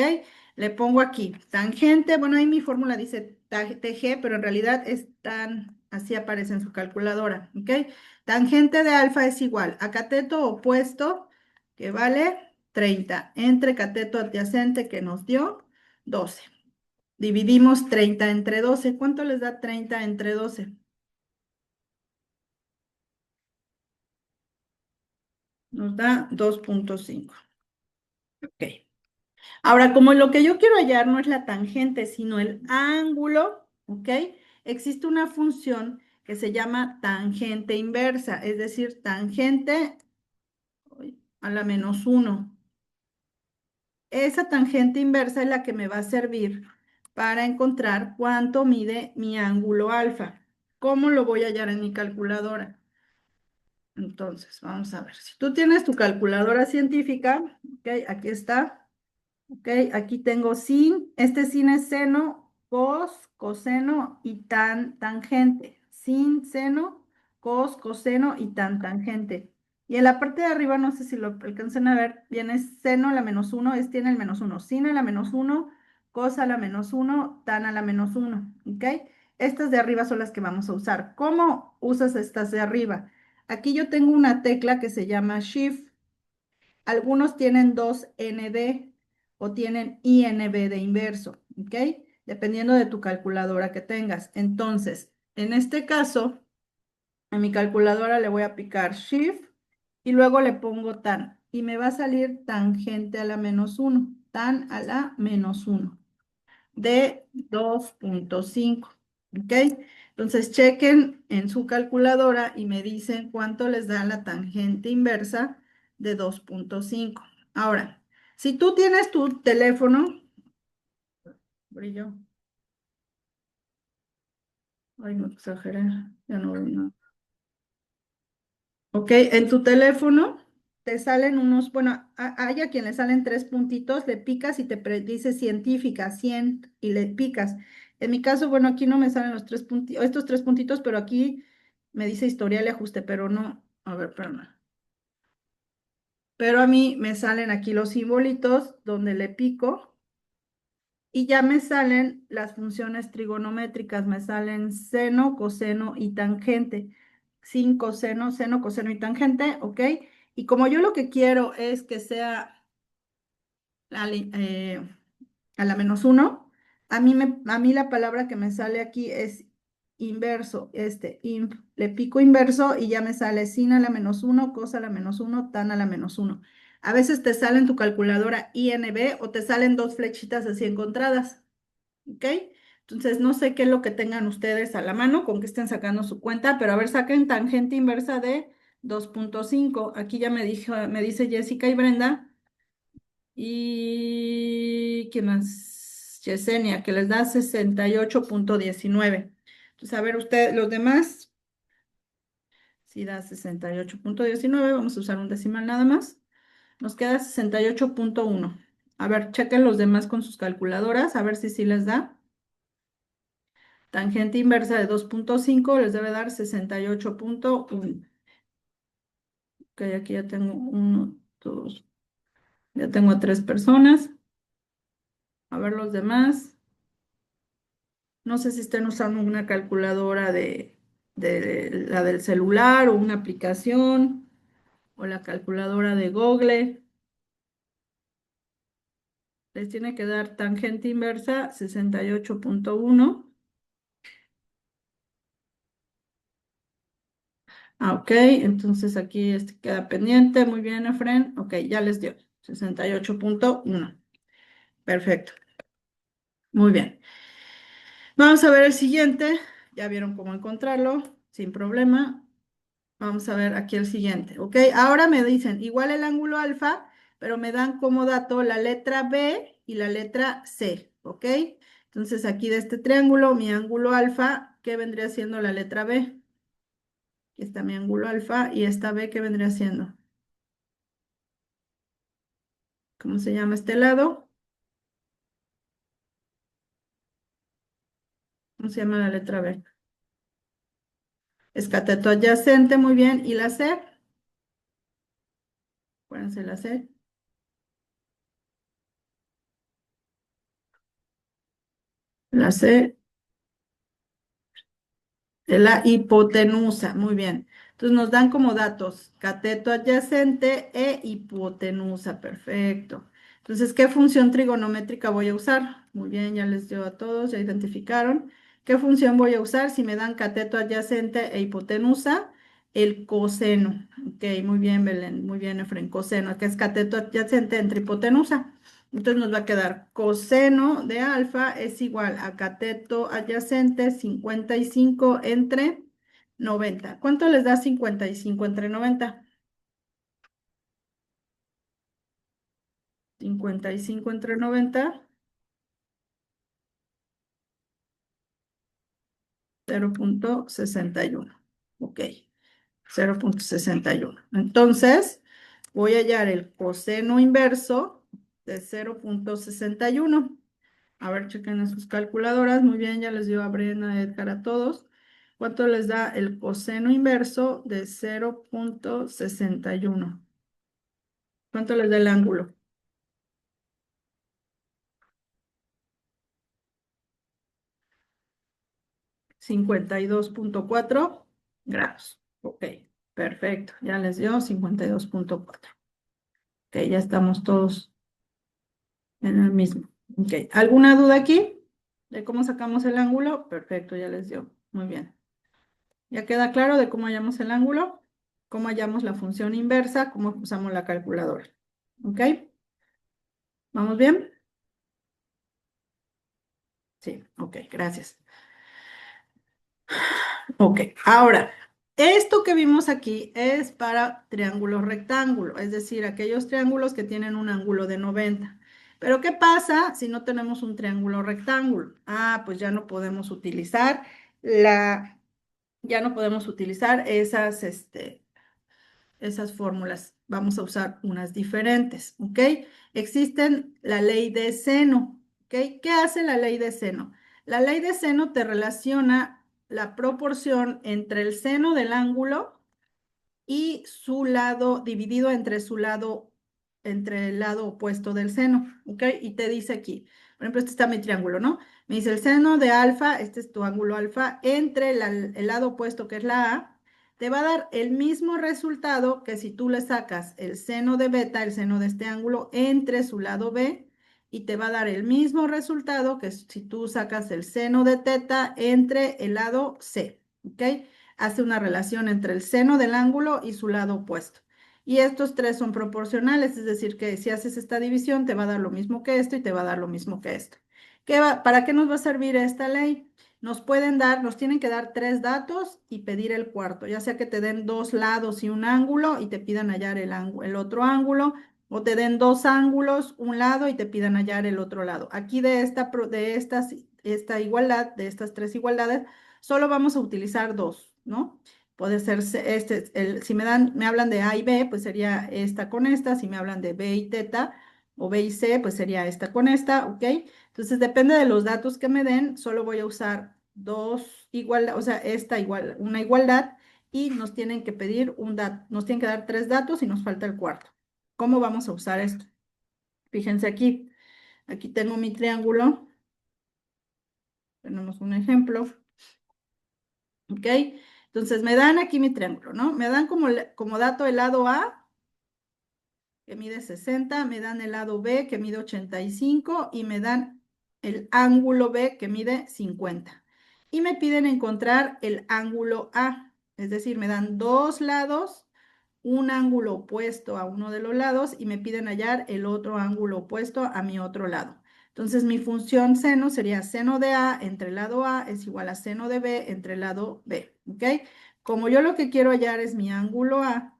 Le pongo aquí tangente, bueno, ahí mi fórmula dice TG, pero en realidad es tan, así aparece en su calculadora, ¿ok? Tangente de alfa es igual a cateto opuesto, que vale 30, entre cateto adyacente que nos dio 12. Dividimos 30 entre 12. ¿Cuánto les da 30 entre 12? Nos da 2,5. Ok. Ahora, como lo que yo quiero hallar no es la tangente, sino el ángulo, ¿ok? Existe una función que se llama tangente inversa, es decir, tangente a la menos 1. Esa tangente inversa es la que me va a servir para encontrar cuánto mide mi ángulo alfa. ¿Cómo lo voy a hallar en mi calculadora? Entonces, vamos a ver. Si tú tienes tu calculadora científica, ok, aquí está. Ok, aquí tengo sin, este sin es seno, cos, coseno y tan tangente. Sin, seno, cos, coseno y tan tangente. Y en la parte de arriba, no sé si lo alcanzan a ver, viene seno a la menos 1, es tiene el menos 1. Sin a la menos 1, cos a la menos 1, tan a la menos 1. ¿Ok? Estas de arriba son las que vamos a usar. ¿Cómo usas estas de arriba? Aquí yo tengo una tecla que se llama Shift. Algunos tienen 2ND o tienen INB de inverso, ¿ok? Dependiendo de tu calculadora que tengas. Entonces, en este caso, a mi calculadora le voy a picar Shift y luego le pongo tan. Y me va a salir tangente a la menos 1, tan a la menos 1 de 2,5. ¿Ok? Entonces chequen en su calculadora y me dicen cuánto les da la tangente inversa de 2,5. Ahora, Si tú tienes tu teléfono, brillo, ay, no exageré, ya no veo nada. Ok, en tu teléfono te salen unos, bueno, hay a quien le salen tres puntitos, le picas y dice científica, 100, y le picas. En mi caso, bueno, aquí no me salen los tres puntitos, estos tres puntitos, pero aquí me dice historial y ajuste, pero no, a ver, perdón. Pero a mí me salen aquí los simbolitos donde le pico y ya me salen las funciones trigonométricas, me salen seno, coseno y tangente. Sin coseno, seno, coseno y tangente, ¿ok? Y como yo lo que quiero es que sea a a la menos uno, a mí la palabra que me sale aquí es inverso, le pico inverso y ya me sale sin a la menos uno, cos a la menos uno, tan a la menos uno. A veces te sale en tu calculadora INB o te salen dos flechitas así encontradas. ¿Ok? Entonces, no sé qué es lo que tengan ustedes a la mano, con que estén sacando su cuenta, pero a ver, saquen tangente inversa de 2,5. Aquí ya me dice Jessica y Brenda. ¿Y qué más? Yesenia, que les da 68,19. Entonces, a ver, ustedes, los demás, si da 68,19, vamos a usar un decimal nada más. Nos queda 68,1. A ver, chequen los demás con sus calculadoras, a ver si sí les da. Tangente inversa de 2,5 les debe dar 68,1. Ok, aquí ya tengo uno, dos, ya tengo a tres personas. A ver los demás. No sé si estén usando una calculadora de la del celular o una aplicación o la calculadora de Google. Les tiene que dar tangente inversa 68,1. Ah, ok, entonces aquí este queda pendiente. Muy bien, Efren. Ok, ya les dio 68,1. Perfecto. Muy bien. Vamos a ver el siguiente. Ya vieron cómo encontrarlo, sin problema. Vamos a ver aquí el siguiente, ¿ok? Ahora me dicen igual el ángulo alfa, pero me dan como dato la letra B y la letra C, ¿ok? Entonces aquí de este triángulo, mi ángulo alfa, ¿qué vendría siendo la letra B? Aquí está mi ángulo alfa y esta B, ¿qué vendría siendo? ¿Cómo se llama este lado? ¿Cómo se llama la letra B? Es cateto adyacente, muy bien. ¿Y la C? Acuérdense la C. La C de la hipotenusa, muy bien. Entonces nos dan como datos cateto adyacente e hipotenusa, perfecto. Entonces, ¿qué función trigonométrica voy a usar? Muy bien, ya les dio a todos, ya identificaron. ¿Qué función voy a usar si me dan cateto adyacente e hipotenusa? El coseno. Ok, muy bien, Belén, muy bien, Efren, coseno, que es cateto adyacente entre hipotenusa. Entonces nos va a quedar coseno de alfa es igual a cateto adyacente 55 entre 90. ¿Cuánto les da 55 entre 90? 55 entre 90, 0,61. Ok, 0,61. Entonces, voy a hallar el coseno inverso de 0,61. A ver, chequen en sus calculadoras. Muy bien, ya les dio a Brenda, Edgar, a todos. ¿Cuánto les da el coseno inverso de 0,61? ¿Cuánto les da el ángulo? 52,4 grados. Ok, perfecto. Ya les dio 52,4. Ok, ya estamos todos en el mismo. Ok, ¿alguna duda aquí de cómo sacamos el ángulo? Perfecto, ya les dio. Muy bien. ¿Ya queda claro de cómo hallamos el ángulo? ¿Cómo hallamos la función inversa? ¿Cómo usamos la calculadora? ¿Ok? ¿Vamos bien? Sí, ok, gracias. Ok, ahora, Esto que vimos aquí es para triángulo rectángulo, es decir, aquellos triángulos que tienen un ángulo de 90. Pero ¿qué pasa si no tenemos un triángulo rectángulo? Ah, pues ya no podemos utilizar la, ya no podemos utilizar esas fórmulas. Vamos a usar unas diferentes, ¿ok? Existen la ley de seno, ¿ok? ¿Qué hace la ley de seno? La ley de seno te relaciona la proporción entre el seno del ángulo y su lado dividido entre el lado opuesto del seno, ¿ok? Y te dice aquí, por ejemplo, este está mi triángulo, ¿no? Me dice el seno de alfa, este es tu ángulo alfa, entre el lado opuesto que es la A, te va a dar el mismo resultado que si tú le sacas el seno de beta, el seno de este ángulo, entre su lado B, y te va a dar el mismo resultado que si tú sacas el seno de teta entre el lado C, ¿ok? Hace una relación entre el seno del ángulo y su lado opuesto. Y estos tres son proporcionales, es decir, que si haces esta división te va a dar lo mismo que esto y te va a dar lo mismo que esto. ¿Para qué nos va a servir esta ley? Nos tienen que dar tres datos y pedir el cuarto, ya sea que te den dos lados y un ángulo y te pidan hallar el otro ángulo, o te den dos ángulos, un lado y te pidan hallar el otro lado. Aquí esta igualdad, de estas tres igualdades, solo vamos a utilizar dos, ¿no? Puede ser si me hablan de A y B, pues sería esta con esta. Si me hablan de B y teta o B y C, pues sería esta con esta, ¿ok? Entonces depende de los datos que me den, solo voy a usar dos igualdad, o sea, una igualdad, y nos tienen que dar tres datos y nos falta el cuarto. ¿Cómo vamos a usar esto? Fíjense aquí tengo mi triángulo, tenemos un ejemplo. ¿Ok? Entonces me dan aquí mi triángulo, ¿no? Me dan como dato el lado A, que mide 60, me dan el lado B, que mide 85, y me dan el ángulo B, que mide 50. Y me piden encontrar el ángulo A, es decir, me dan dos lados, un ángulo opuesto a uno de los lados, y me piden hallar el otro ángulo opuesto a mi otro lado. Entonces mi función seno sería seno de A entre el lado A es igual a seno de B entre el lado B, ¿ok? Como yo lo que quiero hallar es mi ángulo A,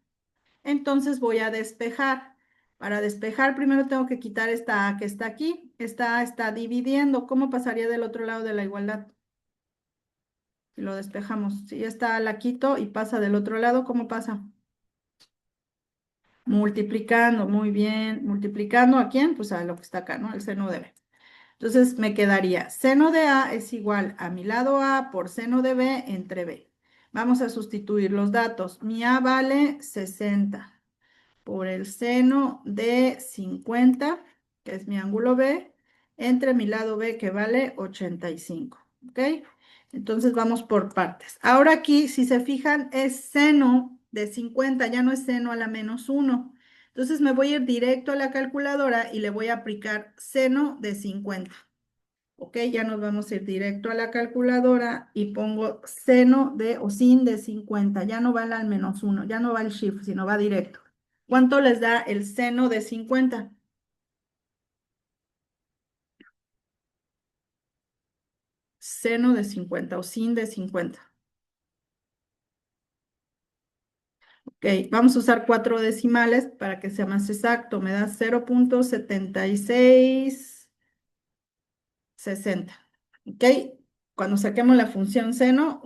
entonces voy a despejar. Para despejar primero tengo que quitar esta A que está aquí. Esta A está dividiendo. ¿Cómo pasaría del otro lado de la igualdad? Si lo despejamos. Si esta A la quito y pasa del otro lado, ¿cómo pasa? Multiplicando, muy bien. ¿Multiplicando a quién? Pues a lo que está acá, ¿no? El seno de B. Entonces me quedaría seno de A es igual a mi lado A por seno de B entre B. Vamos a sustituir los datos. Mi A vale 60 por el seno de 50, que es mi ángulo B, entre mi lado B, que vale 85. ¿Ok? Entonces vamos por partes. Ahora aquí, si se fijan, es seno de 50, ya no es seno a la menos 1. Entonces me voy a ir directo a la calculadora y le voy a aplicar seno de 50. Ok, ya nos vamos a ir directo a la calculadora y pongo seno de o sin de 50. Ya no va al menos 1, ya no va el shift, sino va directo. ¿Cuánto les da el seno de 50? Seno de 50 o sin de 50. Ok, vamos a usar cuatro decimales para que sea más exacto. Me da 0.7660. ¿Ok? Cuando saquemos la función seno,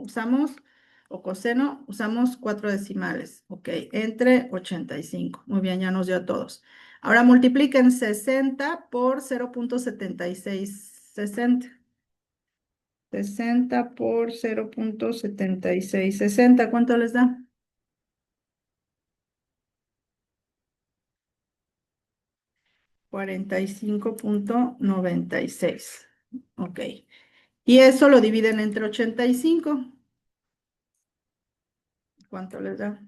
o coseno, usamos cuatro decimales. ¿Ok? Entre 85. Muy bien, ya nos dio a todos. Ahora multipliquen 60 por 0.7660. 60 por 0.7660, ¿cuánto les da? 45.96. Ok. Y eso lo dividen entre 85. ¿Cuánto les da?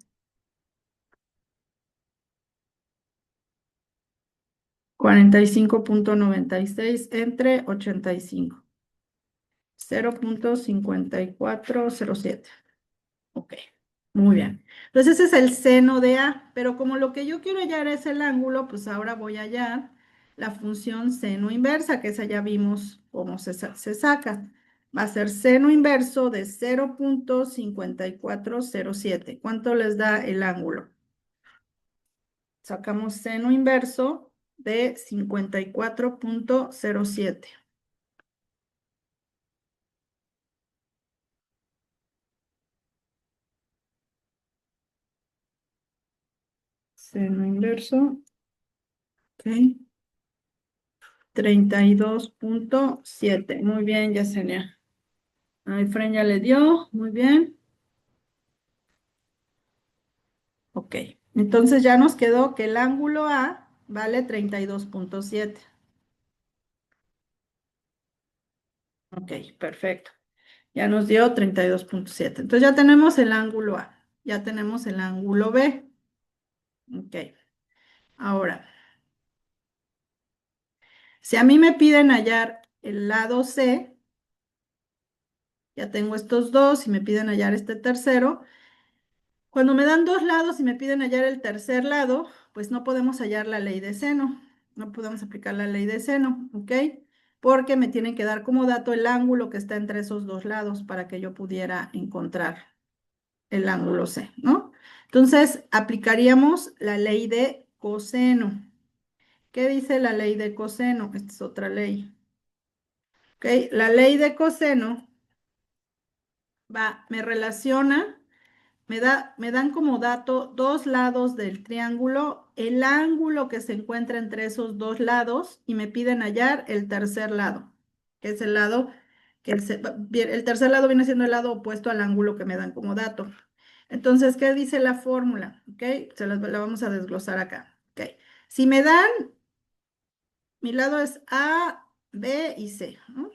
45.96 entre 85. 0.5407. Ok, muy bien. Entonces ese es el seno de A, pero como lo que yo quiero hallar es el ángulo, pues ahora voy a hallar la función seno inversa, que esa ya vimos cómo se saca. va a ser seno inverso de 0.5407. ¿Cuánto les da el ángulo? Sacamos seno inverso de 54.07. Seno inverso, ok, 32.7. Muy bien, Yesenia. A Efraín ya le dio, muy bien. Ok, entonces ya nos quedó que el ángulo A vale 32.7. Ok, perfecto. Ya nos dio 32.7. Entonces ya tenemos el ángulo A, ya tenemos el ángulo B. Ok, ahora, si a mí me piden hallar el lado C, ya tengo estos dos y me piden hallar este tercero. Cuando me dan dos lados y me piden hallar el tercer lado, pues no podemos hallar la ley de seno, no podemos aplicar la ley de seno, ¿ok? Porque me tienen que dar como dato el ángulo que está entre esos dos lados para que yo pudiera encontrar el ángulo C, ¿no? Entonces, aplicaríamos la ley de coseno. ¿Qué dice la ley de coseno? Esta es otra ley. ¿Ok? La ley de coseno me relaciona. Me dan como dato dos lados del triángulo, el ángulo que se encuentra entre esos dos lados y me piden hallar el tercer lado, que es el lado el tercer lado viene siendo el lado opuesto al ángulo que me dan como dato. Entonces, ¿qué dice la fórmula? ¿Ok? La vamos a desglosar acá. ¿Ok? Si me dan, mi lado es A, B y C, ¿no?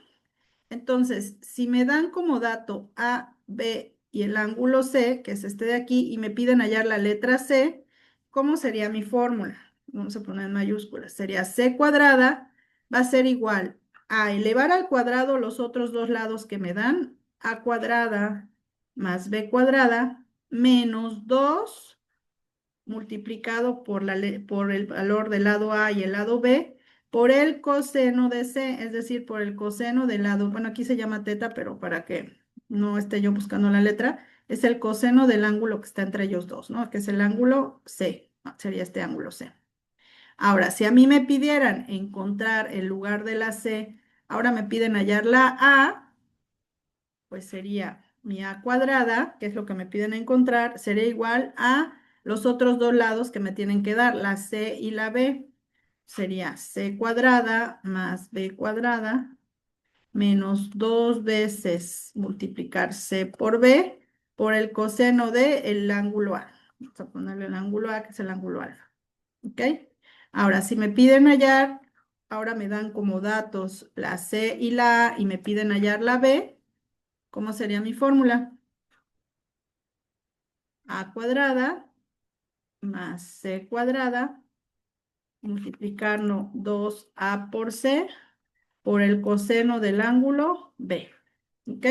Entonces, si me dan como dato A, B y el ángulo C, que es este de aquí, y me piden hallar la letra C, ¿cómo sería mi fórmula? Vamos a poner en mayúsculas. Sería C cuadrada, va a ser igual a elevar al cuadrado los otros dos lados que me dan, A cuadrada más B cuadrada, menos 2 multiplicado por el valor del lado A y el lado B, por el coseno de C, es decir, por el coseno del lado, bueno, aquí se llama teta, pero para que no esté yo buscando la letra, es el coseno del ángulo que está entre ellos dos, ¿no? Que es el ángulo C, sería este ángulo C. Ahora, si a mí me pidieran encontrar el lugar de la C, ahora me piden hallar la A, pues sería mi A cuadrada, que es lo que me piden encontrar, sería igual a los otros dos lados que me tienen que dar, la C y la B. Sería C cuadrada más B cuadrada menos dos veces multiplicar C por B por el coseno del ángulo A. Vamos a ponerle el ángulo A, que es el ángulo alfa. ¿Ok? Ahora, si me piden hallar, ahora me dan como datos la C y la A y me piden hallar la B, ¿cómo sería mi fórmula? A cuadrada más C cuadrada, multiplicarlo 2A por C por el coseno del ángulo B. ¿Ok?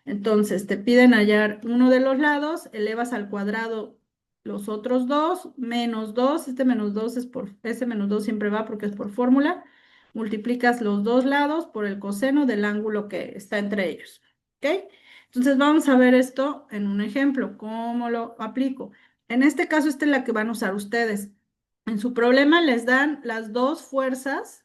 Entonces, te piden hallar uno de los lados, elevas al cuadrado los otros dos, menos 2, este menos 2 es ese menos 2 siempre va porque es por fórmula, multiplicas los dos lados por el coseno del ángulo que está entre ellos. ¿Ok? Entonces, vamos a ver esto en un ejemplo, ¿cómo lo aplico? En este caso, esta es la que van a usar ustedes. En su problema les dan las dos fuerzas,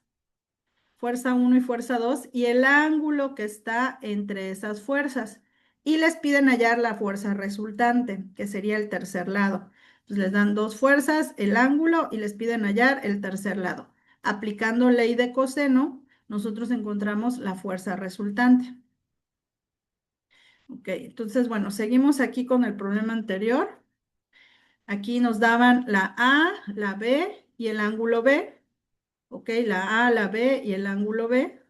fuerza 1 y fuerza 2, y el ángulo que está entre esas fuerzas. Y les piden hallar la fuerza resultante, que sería el tercer lado. Entonces les dan dos fuerzas, el ángulo, y les piden hallar el tercer lado. Aplicando ley de coseno, nosotros encontramos la fuerza resultante. Ok, entonces, bueno, seguimos aquí con el problema anterior. Aquí nos daban la A, la B y el ángulo B. Ok, la A, la B y el ángulo B.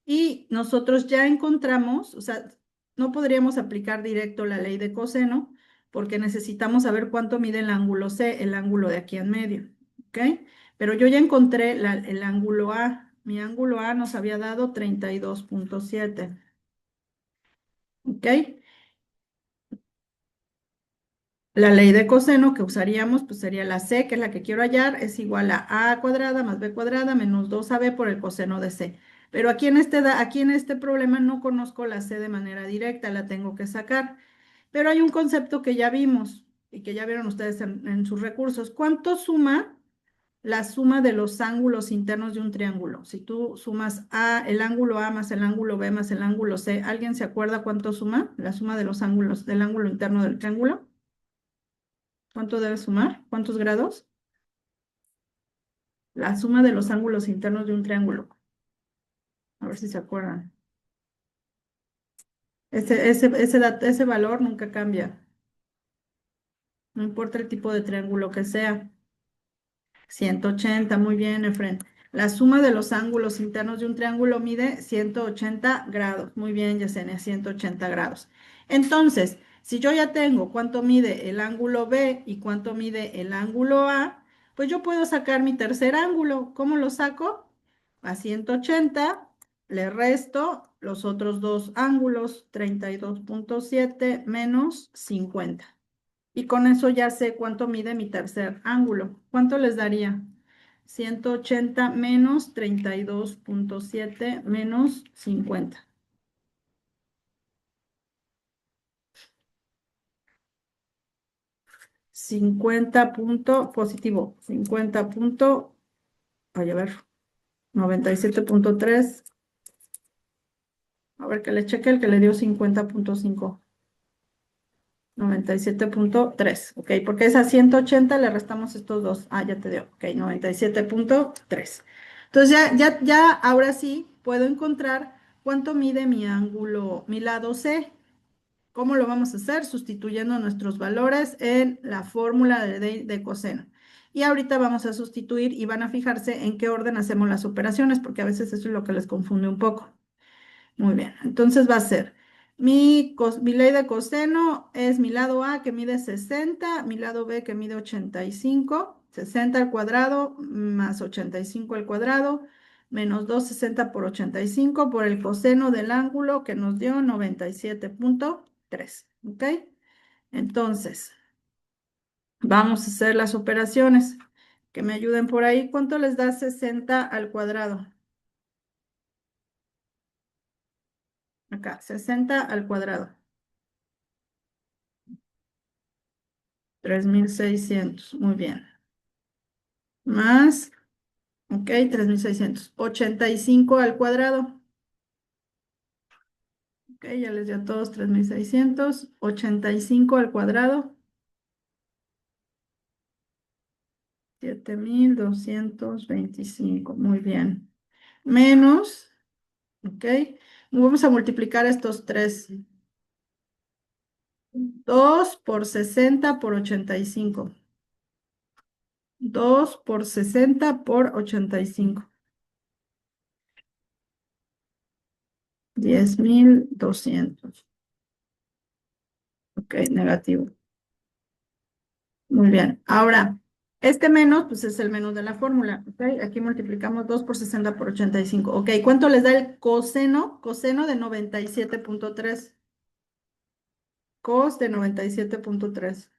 Y nosotros ya encontramos, o sea, no podríamos aplicar directo la ley de coseno porque necesitamos saber cuánto mide el ángulo C, el ángulo de aquí en medio. ¿Ok? Pero yo ya encontré el ángulo A. Mi ángulo A nos había dado 32.7. ¿Ok? La ley de coseno que usaríamos pues sería la C, que es la que quiero hallar, es igual a A cuadrada más B cuadrada menos 2AB por el coseno de C. Pero aquí en este problema no conozco la C de manera directa, la tengo que sacar. Pero hay un concepto que ya vimos y que ya vieron ustedes en sus recursos. ¿Cuánto suma la suma de los ángulos internos de un triángulo? Si tú sumas A, el ángulo A más el ángulo B más el ángulo C, ¿alguien se acuerda cuánto suma? La suma de los ángulos del ángulo interno del triángulo. ¿Cuánto debe sumar? ¿Cuántos grados? La suma de los ángulos internos de un triángulo. A ver si se acuerdan. Ese valor nunca cambia. No importa el tipo de triángulo que sea. 180, muy bien, Efren. La suma de los ángulos internos de un triángulo mide 180 grados. Muy bien, Yesenia, 180 grados. Entonces, si yo ya tengo cuánto mide el ángulo B y cuánto mide el ángulo A, pues yo puedo sacar mi tercer ángulo. ¿Cómo lo saco? A 180 le resto los otros dos ángulos, 32,7 menos 50. Y con eso ya sé cuánto mide mi tercer ángulo. ¿Cuánto les daría? 180 menos 32,7 menos 50. 50 punto positivo. 50 punto, voy a ver, 97,3. A ver que le cheque el que le dio 50,5. 97,3, ok, porque es a 180 le restamos estos dos. Ah, ya te dio, ok, 97,3. Entonces ya, ahora sí puedo encontrar cuánto mide mi ángulo, mi lado C. ¿Cómo lo vamos a hacer? Sustituyendo nuestros valores en la fórmula de coseno. Y ahorita vamos a sustituir y van a fijarse en qué orden hacemos las operaciones, porque a veces eso es lo que les confunde un poco. Muy bien, entonces va a ser mi ley de coseno es mi lado A que mide 60, mi lado B que mide 85, 60 al cuadrado más 85 al cuadrado, menos 260 por 85 por el coseno del ángulo que nos dio 97,3. ¿Ok? Entonces, vamos a hacer las operaciones. Que me ayuden por ahí. ¿Cuánto les da 60 al cuadrado? Acá, 60 al cuadrado. 3,600, muy bien. Más, ok, 3,600. 85 al cuadrado. Ok, ya les di a todos 3,600. 85 al cuadrado. 7,225, muy bien. Menos, ok. Vamos a multiplicar estos tres. 2 por 60 por 85. 2 por 60 por 85. 10,200. Ok, negativo. Muy bien. Ahora, este menos, pues es el menos de la fórmula. ¿Ok? Aquí multiplicamos 2 por 60 por 85. Ok, ¿cuánto les da el coseno? Coseno de 97,3. Cos de 97,3.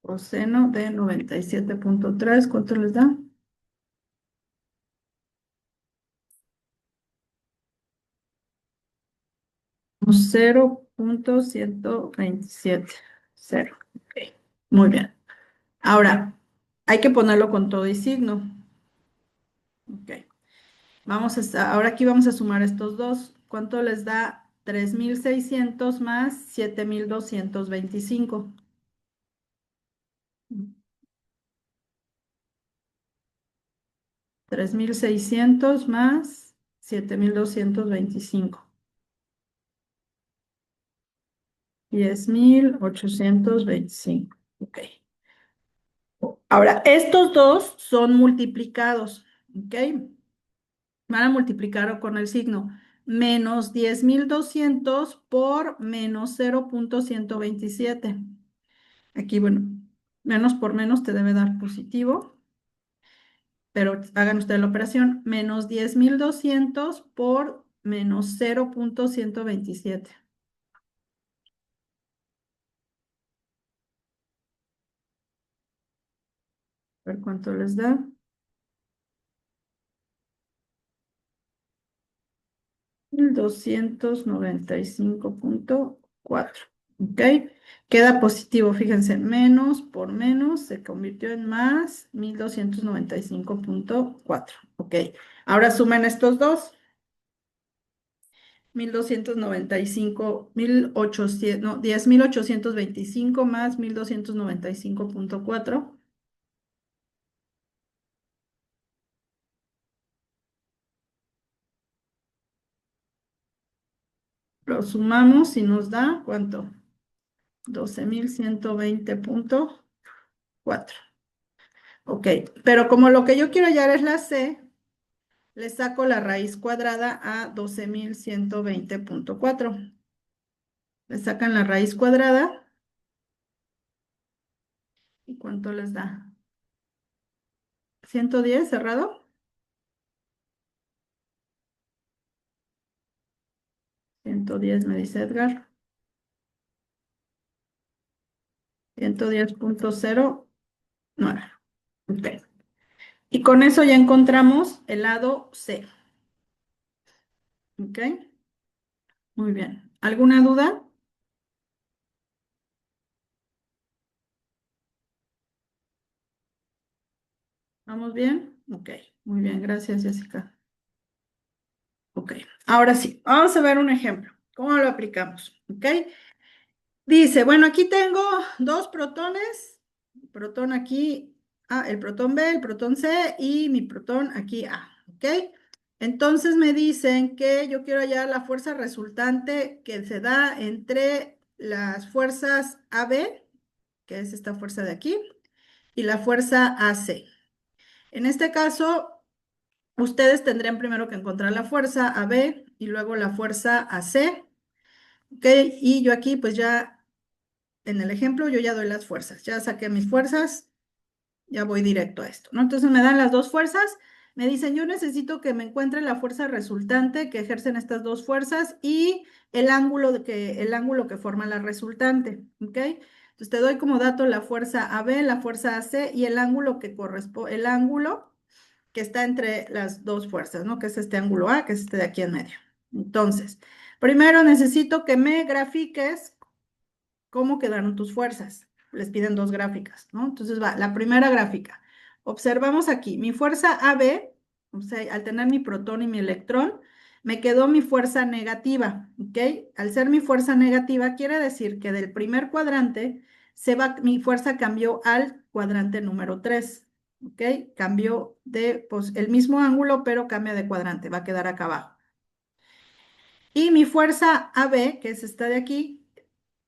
Coseno de 97,3. ¿Cuánto les da? 0,127. Cero. Ok, muy bien. Ahora, hay que ponerlo con todo y signo. Ok. Ahora aquí vamos a sumar estos dos. ¿Cuánto les da 3,600 más 7,225? 3,600 más 7,225. 10,825. Ok. Ahora, estos dos son multiplicados. ¿Ok? Van a multiplicar con el signo menos 10,200 por menos 0,127. Aquí, bueno, menos por menos te debe dar positivo, pero hagan ustedes la operación. Menos 10,200 por menos 0,127. A ver cuánto les da. 1295,4. ¿Ok? Queda positivo, fíjense, menos por menos se convirtió en más 1295,4. ¿Ok? Ahora sumen estos dos. 1295, 1800, no, 10,825 más 1295,4. Lo sumamos y nos da, ¿cuánto? 12,120,4. Ok, pero como lo que yo quiero hallar es la C, le saco la raíz cuadrada a 12,120,4. Le sacan la raíz cuadrada y ¿cuánto les da? 110 cerrado. 110 me dice Edgar. 110,09. Ok. Y con eso ya encontramos el lado C. ¿Ok? Muy bien. ¿Alguna duda? ¿Vamos bien? Ok. Muy bien. Gracias, Jessica. Ok. Ahora sí, vamos a ver un ejemplo. ¿Cómo lo aplicamos? ¿Ok? Dice, bueno, aquí tengo dos protones. Protón aquí, el protón B, el protón C y mi protón aquí A. ¿Ok? Entonces me dicen que yo quiero hallar la fuerza resultante que se da entre las fuerzas AB, que es esta fuerza de aquí, y la fuerza AC. En este caso, ustedes tendrían primero que encontrar la fuerza AB y luego la fuerza AC. ¿Ok? Y yo aquí, pues ya en el ejemplo, yo ya doy las fuerzas. Ya saqué mis fuerzas, ya voy directo a esto, ¿no? Entonces me dan las dos fuerzas. Me dicen, yo necesito que me encuentre la fuerza resultante que ejercen estas dos fuerzas y el ángulo que forma la resultante, ¿ok? Entonces te doy como dato la fuerza AB, la fuerza AC y el ángulo que corresponde, el ángulo que está entre las dos fuerzas, ¿no? Que es este ángulo A, que es este de aquí en medio. Entonces, primero necesito que me grafiques cómo quedaron tus fuerzas. Les piden dos gráficas, ¿no? Entonces va, la primera gráfica. Observamos aquí, mi fuerza AB, o sea, al tener mi protón y mi electrón, me quedó mi fuerza negativa, ¿ok? Al ser mi fuerza negativa, quiere decir que del primer cuadrante, mi fuerza cambió al cuadrante número 3, ¿ok? Cambió de, pues, el mismo ángulo, pero cambia de cuadrante, va a quedar acá abajo. Y mi fuerza AB, que es esta de aquí,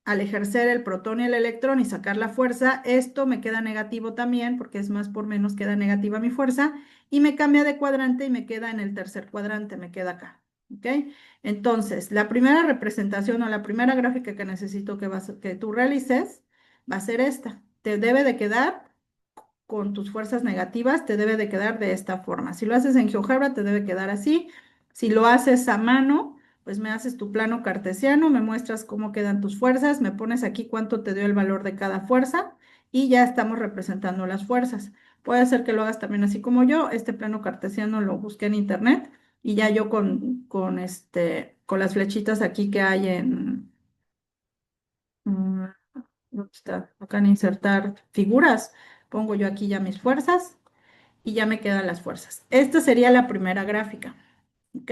al ejercer el protón y el electrón y sacar la fuerza, esto me queda negativo también, porque es más por menos, queda negativa mi fuerza, y me cambia de cuadrante y me queda en el tercer cuadrante, me queda acá. ¿Ok? Entonces, la primera representación o la primera gráfica que necesito que tú realices va a ser esta. Te debe de quedar con tus fuerzas negativas, te debe de quedar de esta forma. Si lo haces en GeoGebra, te debe quedar así. Si lo haces a mano, pues me haces tu plano cartesiano, me muestras cómo quedan tus fuerzas, me pones aquí cuánto te dio el valor de cada fuerza y ya estamos representando las fuerzas. Puede ser que lo hagas también así como yo. Este plano cartesiano lo busqué en internet y ya yo con las flechitas aquí que hay mm, ¿dónde está? Acá en insertar figuras, pongo yo aquí ya mis fuerzas y ya me quedan las fuerzas. Esta sería la primera gráfica, ¿ok?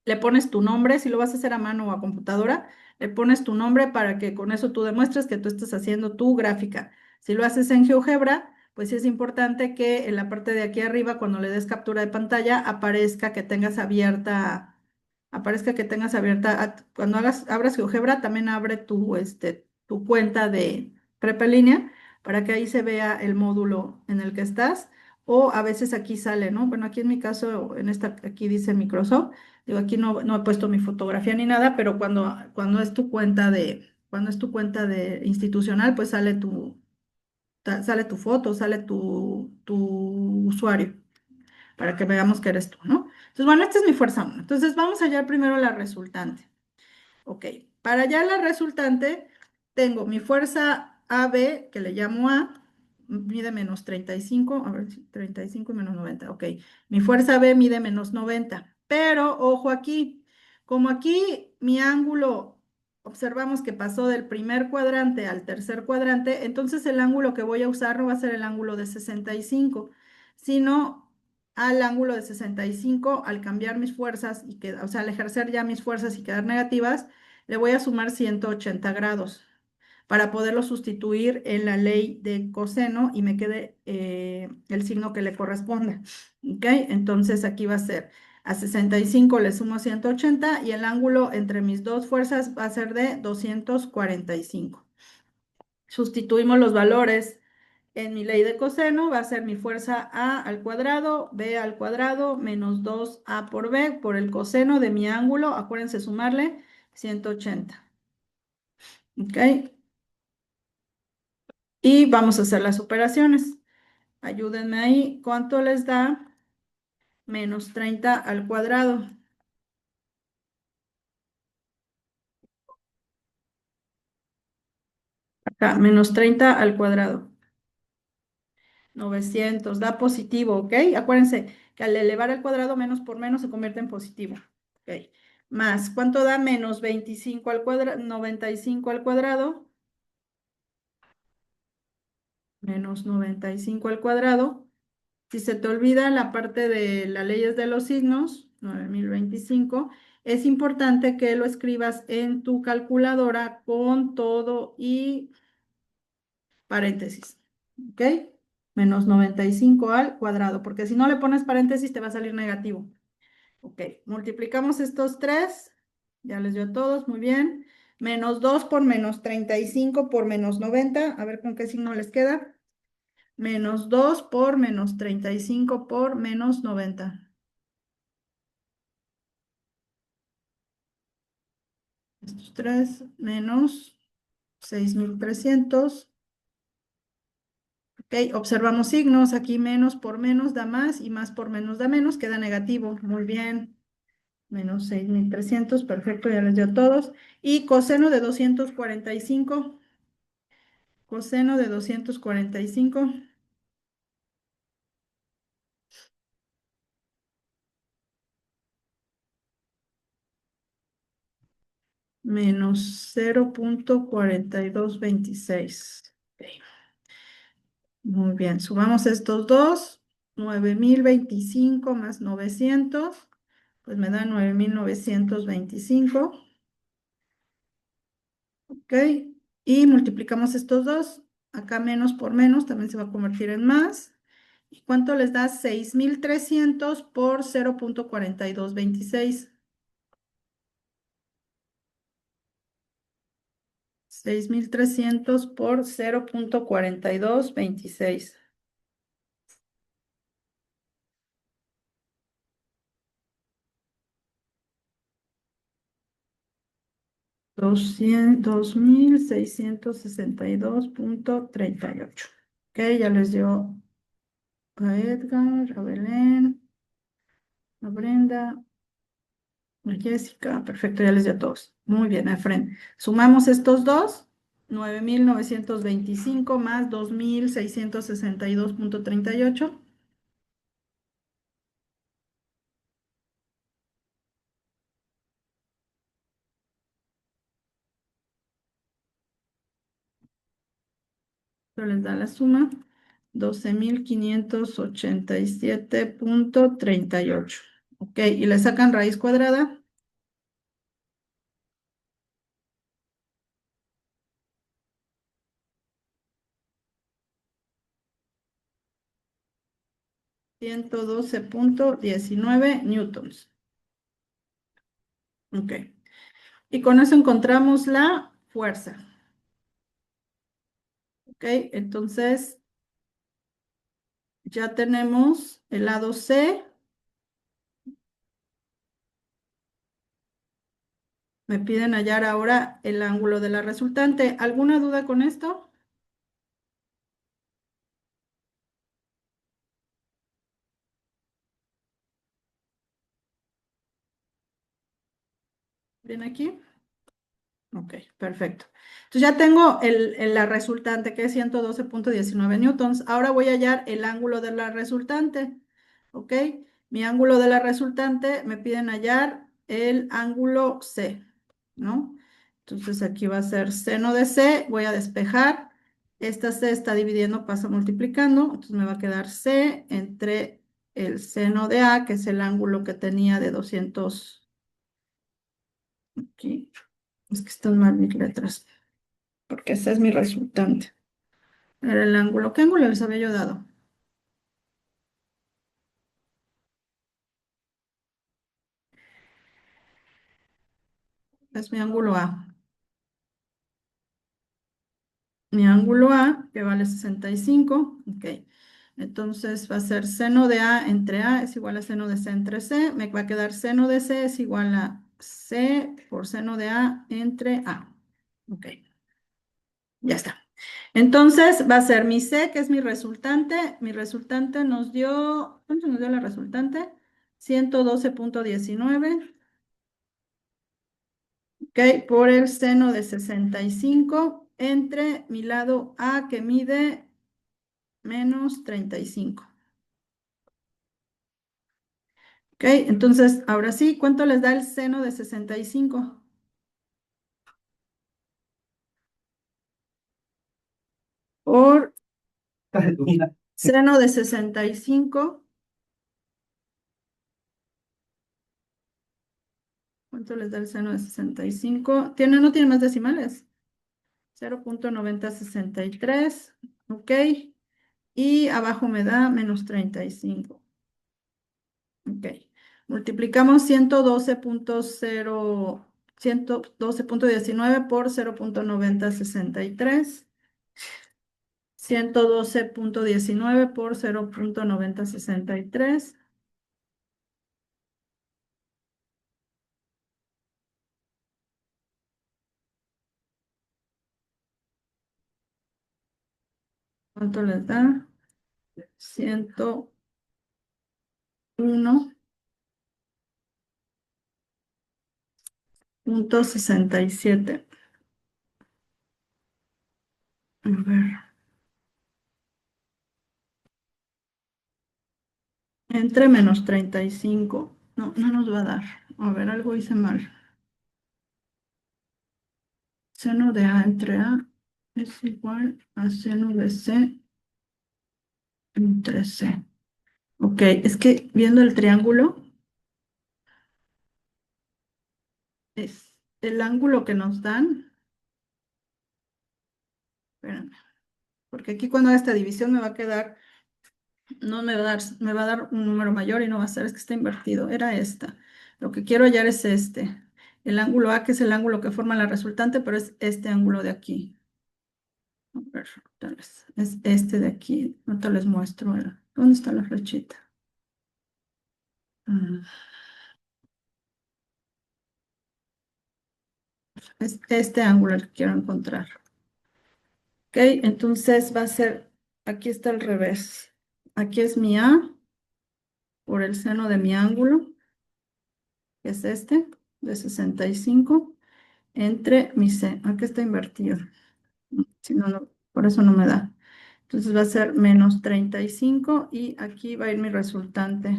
Le pones tu nombre, si lo vas a hacer a mano o a computadora, le pones tu nombre para que con eso tú demuestres que tú estás haciendo tu gráfica. Si lo haces en GeoGebra, pues sí es importante que en la parte de aquí arriba, cuando le des captura de pantalla, cuando abras GeoGebra, también abre tu cuenta de Prepelínea para que ahí se vea el módulo en el que estás. O a veces aquí sale, ¿no? Bueno, aquí en mi caso, aquí dice Microsoft. Digo, aquí no he puesto mi fotografía ni nada, pero cuando es tu cuenta de institucional, pues sale tu foto, sale tu usuario, para que veamos que eres tú, ¿no? Entonces, bueno, esta es mi fuerza 1. Entonces, vamos a hallar primero la resultante. Ok, para hallar la resultante, tengo mi fuerza AB, que le llamo A, mide menos 35, a ver, 35 y menos 90, ok. Mi fuerza B mide menos 90, pero ojo aquí, como aquí mi ángulo, observamos que pasó del primer cuadrante al tercer cuadrante, entonces el ángulo que voy a usar no va a ser el ángulo de 65, sino al ángulo de 65, al cambiar mis fuerzas, o sea, al ejercer ya mis fuerzas y quedar negativas, le voy a sumar 180 grados para poderlo sustituir en la ley de coseno y me quede el signo que le corresponda. ¿Ok? Entonces aquí va a ser a 65 le sumo 180 y el ángulo entre mis dos fuerzas va a ser de 245. Sustituimos los valores en mi ley de coseno, va a ser mi fuerza A al cuadrado, B al cuadrado, menos 2A por B por el coseno de mi ángulo, acuérdense sumarle 180. ¿Ok? Y vamos a hacer las operaciones. Ayúdenme ahí. ¿Cuánto les da? Menos 30 al cuadrado. Acá, menos 30 al cuadrado. 900, da positivo, ¿ok? Acuérdense que al elevar al cuadrado, menos por menos se convierte en positivo. ¿Ok? Más, ¿cuánto da? Menos 25 al cuadrado, 95 al cuadrado. Menos 95 al cuadrado. Si se te olvida la parte de las leyes de los signos, 9025, es importante que lo escribas en tu calculadora con todo y paréntesis, ¿ok? Menos 95 al cuadrado, porque si no le pones paréntesis te va a salir negativo. Ok, multiplicamos estos tres, ya les dio a todos, muy bien. Menos 2 por menos 35 por menos 90, a ver con qué signo les queda. Menos 2 por menos 35 por menos 90. Estos tres menos 6300. Ok, observamos signos. Aquí menos por menos da más y más por menos da menos. Queda negativo. Muy bien. Menos 6300. Perfecto, ya les dio a todos. Y coseno de 245. Coseno de 245. Menos 0,4226. Ok. Muy bien, sumamos estos dos, 9025 más 900, pues me da 9925, ¿ok? Y multiplicamos estos dos, acá menos por menos también se va a convertir en más. ¿Y cuánto les da? 6300 por 0,4226. 6300 por 0,4226. 2662,38. Ok, ya les dio a Edgar, a Belén, a Brenda, a Jessica. Perfecto, ya les dio a todos. Muy bien, Efren. Sumamos estos dos, 9925 más 2662,38. Esto les da la suma, 12,587,38. Ok, y le sacan raíz cuadrada. $112,19 Ok. Y con eso encontramos la fuerza. Ok, entonces ya tenemos el lado C. Me piden hallar ahora el ángulo de la resultante. ¿Alguna duda con esto? ¿Bien aquí? Ok, perfecto. Entonces ya tengo la resultante que es 112,19 newtons. Ahora voy a hallar el ángulo de la resultante. Ok, mi ángulo de la resultante me piden hallar el ángulo C, ¿no? Entonces aquí va a ser seno de C, voy a despejar. Esta C está dividiendo, pasa multiplicando. Entonces me va a quedar C entre el seno de A, que es el ángulo que tenía de 200. Aquí, es que están mal mis letras, porque ese es mi resultante. Era el ángulo. ¿Qué ángulo les había yo dado? Es mi ángulo A. Mi ángulo A, que vale 65. Ok. Entonces va a ser seno de A entre A es igual a seno de C entre C. Me va a quedar seno de C es igual a C por seno de A entre A. Ok, ya está. Entonces va a ser mi C, que es mi resultante. Mi resultante nos dio, ¿cuánto nos dio la resultante? 112,19. Ok, por el seno de 65 entre mi lado A que mide menos 35. Ok, entonces ahora sí, ¿cuánto les da el seno de 65? Por seno de 65, ¿cuánto les da el seno de 65? No tiene más decimales. 0,9063, ok. Y abajo me da menos 35. Ok. Multiplicamos 112,19 por 0,9063. 112,19 por 0,9063. ¿Cuánto les da? 101,67. A ver, entre menos 35. No, no nos va a dar. A ver, algo hice mal. Seno de A entre A es igual a seno de C entre C. Ok, es que viendo el triángulo, es el ángulo que nos dan. Espérame, porque aquí cuando haga esta división me va a quedar, no me va a dar, me va a dar un número mayor y no va a ser, es que está invertido. Era esta. Lo que quiero hallar es este. El ángulo A, que es el ángulo que forma la resultante, pero es este ángulo de aquí. A ver, tal vez es este de aquí. No te les muestro. ¿Dónde está la flechita? Ah, es este ángulo el que quiero encontrar. Ok, entonces va a ser, aquí está al revés. Aquí es mi A por el seno de mi ángulo, que es este, de 65, entre mi C. Aquí está invertido. Si no, por eso no me da. Entonces va a ser menos 35 y aquí va a ir mi resultante,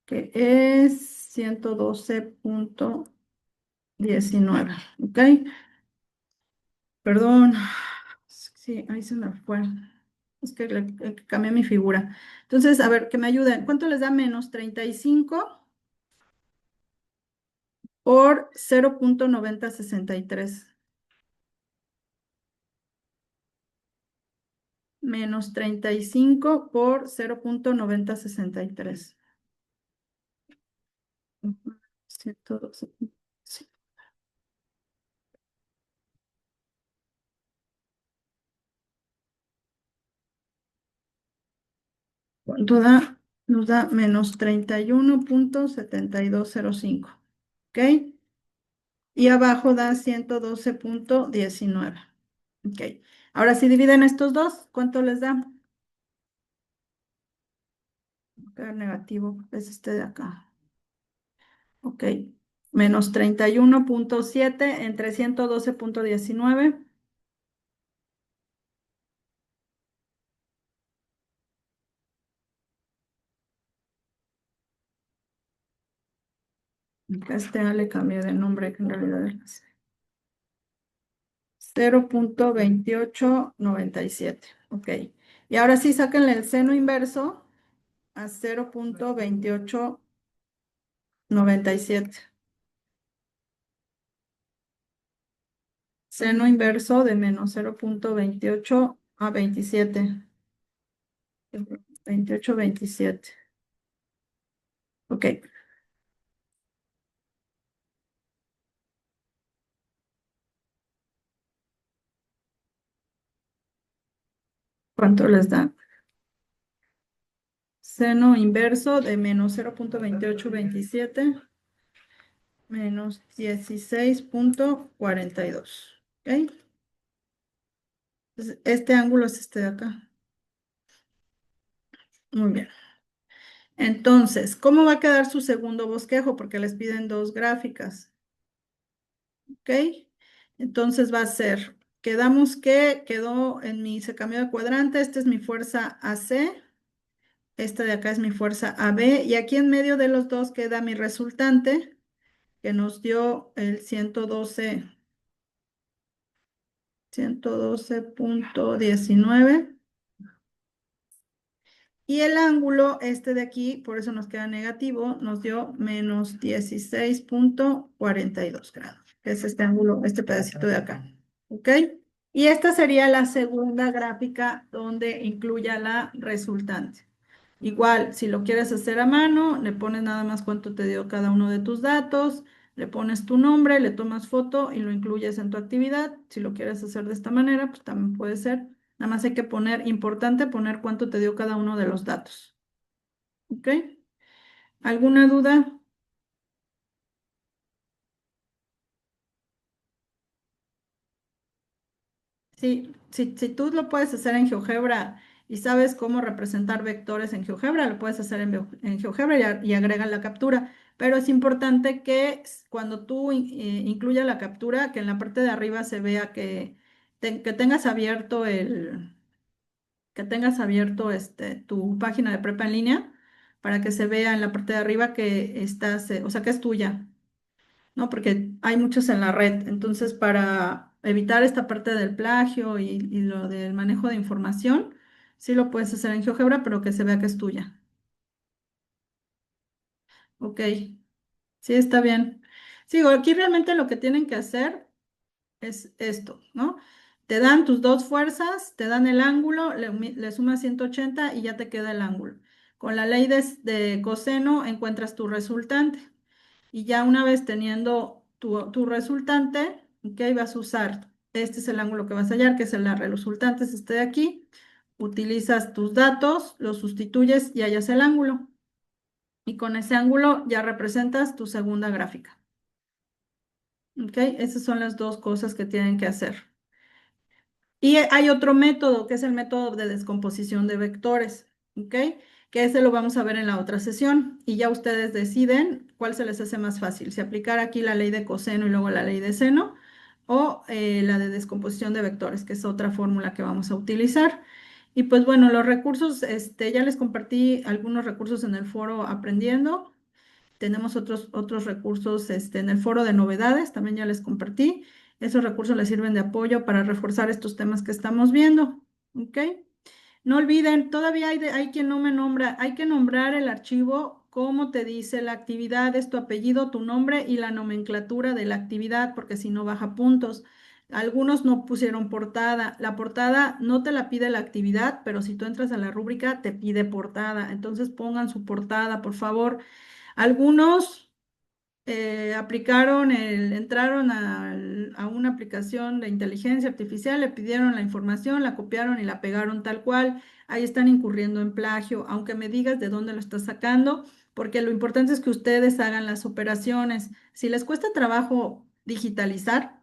que es 112,19. ¿Ok? Perdón. Sí, ahí se me fue. Es que cambié mi figura. Entonces, a ver, que me ayuden. ¿Cuánto les da menos 35 por 0,9063? Menos 35 por 0,9063. Ujú. 112. Sí. ¿Cuánto da? Nos da menos 31,7205. ¿Ok? Y abajo da 112,19. Ok. Ahora, si dividen estos dos, ¿cuánto les da? Va a quedar negativo, es este de acá. Ok. menos 31.7 entre 112.19. Este A le cambié de nombre, que en realidad es 0.2897. Ok. Y ahora sí, sáquenle el seno inverso a 0.2897. Seno inverso de menos 0.28 a 27. 28, 27. Ok. ¿Cuánto les da? Seno inverso de menos 0.2827 menos 16.42. ¿Ok? Entonces, este ángulo es este de acá. Muy bien. Entonces, ¿cómo va a quedar su segundo bosquejo? Porque les piden dos gráficas. ¿Ok? Entonces va a ser, quedamos que quedó en mi, se cambió de cuadrante, esta es mi fuerza AC, esta de acá es mi fuerza AB, y aquí en medio de los dos queda mi resultante, que nos dio el 112.19. Y el ángulo, este de aquí, por eso nos queda negativo, nos dio menos 16.42 grados, que es este ángulo, este pedacito de acá. ¿Ok? Y esta sería la segunda gráfica donde incluya la resultante. Igual, si lo quieres hacer a mano, le pones nada más cuánto te dio cada uno de tus datos, le pones tu nombre, le tomas foto y lo incluyes en tu actividad. Si lo quieres hacer de esta manera, pues también puede ser. Nada más hay que poner, importante, poner cuánto te dio cada uno de los datos. ¿Ok? ¿Alguna duda? Sí, si tú lo puedes hacer en GeoGebra y sabes cómo representar vectores en GeoGebra, lo puedes hacer en GeoGebra y agrega la captura. Pero es importante que cuando tú incluyas la captura, que en la parte de arriba se vea que tengas abierto tu página de prepa en línea para que se vea en la parte de arriba que estás, o sea, que es tuya. ¿No? Porque hay muchos en la red. Entonces, para evitar esta parte del plagio y lo del manejo de información, sí lo puedes hacer en GeoGebra, pero que se vea que es tuya. Ok, sí, está bien. Sigo, aquí realmente lo que tienen que hacer es esto, ¿no? Te dan tus dos fuerzas, te dan el ángulo, le sumas 180 y ya te queda el ángulo. Con la ley de coseno encuentras tu resultante. Y ya una vez teniendo tu resultante, ¿ok? Vas a usar, este es el ángulo que vas a hallar, que es el resultante, es este de aquí. Utilizas tus datos, los sustituyes y hallas el ángulo. Y con ese ángulo ya representas tu segunda gráfica. ¿Ok? Esas son las dos cosas que tienen que hacer. Y hay otro método, que es el método de descomposición de vectores, ¿ok? Que ese lo vamos a ver en la otra sesión y ya ustedes deciden cuál se les hace más fácil, si aplicar aquí la ley de coseno y luego la ley de seno o la de descomposición de vectores, que es otra fórmula que vamos a utilizar. Y pues bueno, los recursos, ya les compartí algunos recursos en el foro Aprendiendo. Tenemos otros recursos en el foro de novedades, también ya les compartí. Esos recursos les sirven de apoyo para reforzar estos temas que estamos viendo. ¿Ok? No olviden, todavía hay quien no me nombra, hay que nombrar el archivo como te dice la actividad, es tu apellido, tu nombre y la nomenclatura de la actividad, porque si no baja puntos. Algunos no pusieron portada. La portada no te la pide la actividad, pero si tú entras a la rúbrica te pide portada. Entonces pongan su portada, por favor. Algunos entraron a una aplicación de inteligencia artificial, le pidieron la información, la copiaron y la pegaron tal cual. Ahí están incurriendo en plagio, aunque me digas de dónde lo estás sacando, porque lo importante es que ustedes hagan las operaciones. Si les cuesta trabajo digitalizar,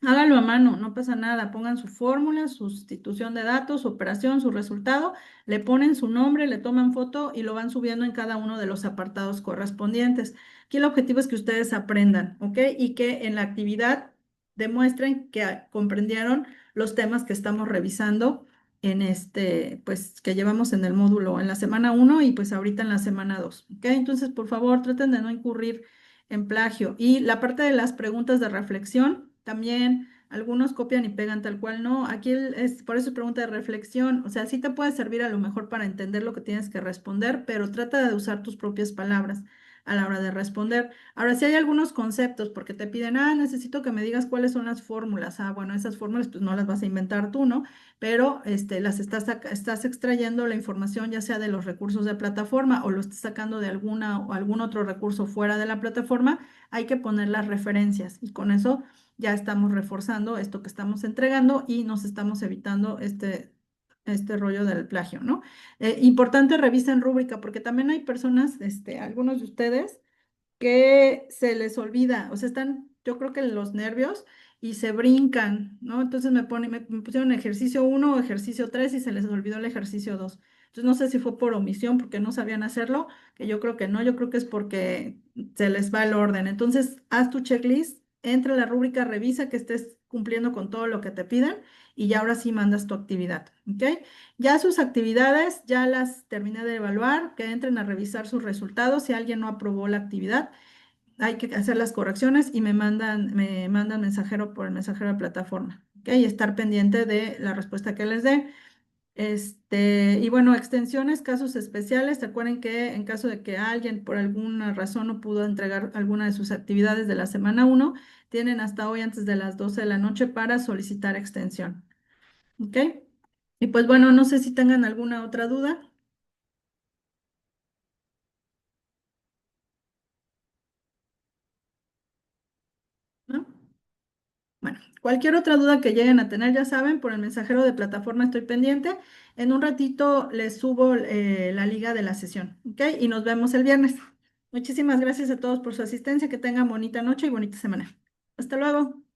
Hágalo a mano, no pasa nada. Pongan su fórmula, su sustitución de datos, su operación, su resultado, le ponen su nombre, le toman foto y lo van subiendo en cada uno de los apartados correspondientes. Aquí el objetivo es que ustedes aprendan, ¿ok? Y que en la actividad demuestren que comprendieron los temas que estamos revisando en pues que llevamos en el módulo en la semana uno y pues ahorita en la semana 2, ¿ok? Entonces, por favor, traten de no incurrir en plagio. Y la parte de las preguntas de reflexión, también algunos copian y pegan tal cual, no. Aquí es, por eso es pregunta de reflexión, o sea, sí te puede servir a lo mejor para entender lo que tienes que responder, pero trata de usar tus propias palabras a la hora de responder. Ahora, si hay algunos conceptos, porque te piden, necesito que me digas cuáles son las fórmulas. Bueno, esas fórmulas pues no las vas a inventar tú, ¿no? Pero las estás extrayendo la información ya sea de los recursos de plataforma o lo estás sacando de alguna o algún otro recurso fuera de la plataforma, hay que poner las referencias y con eso ya estamos reforzando esto que estamos entregando y nos estamos evitando este rollo del plagio, ¿no? Importante revisen rúbrica porque también hay personas, algunos de ustedes que se les olvida, o sea, están, yo creo que los nervios y se brincan, ¿no? Entonces me pusieron ejercicio uno o ejercicio 3 y se les olvidó el ejercicio 2. Entonces no sé si fue por omisión porque no sabían hacerlo, que yo creo que no, yo creo que es porque se les va el orden. Entonces, haz tu checklist, entra a la rúbrica, revisa que estés cumpliendo con todo lo que te pidan y ya ahora sí mandas tu actividad, ¿ok? Ya sus actividades, ya las terminé de evaluar, que entren a revisar sus resultados. Si alguien no aprobó la actividad, hay que hacer las correcciones y me mandan mensajero por el mensajero de plataforma, ¿ok? Y estar pendiente de la respuesta que les dé. Y bueno, extensiones, casos especiales. Recuerden que en caso de que alguien por alguna razón no pudo entregar alguna de sus actividades de la semana uno, tienen hasta hoy antes de las 12 de la noche para solicitar extensión, ¿ok? Y pues bueno, no sé si tengan alguna otra duda, ¿no? Bueno, cualquier otra duda que lleguen a tener, ya saben, por el mensajero de plataforma estoy pendiente. En un ratito les subo la liga de la sesión, ¿ok? Y nos vemos el viernes. Muchísimas gracias a todos por su asistencia. Que tengan bonita noche y bonita semana. Hasta luego.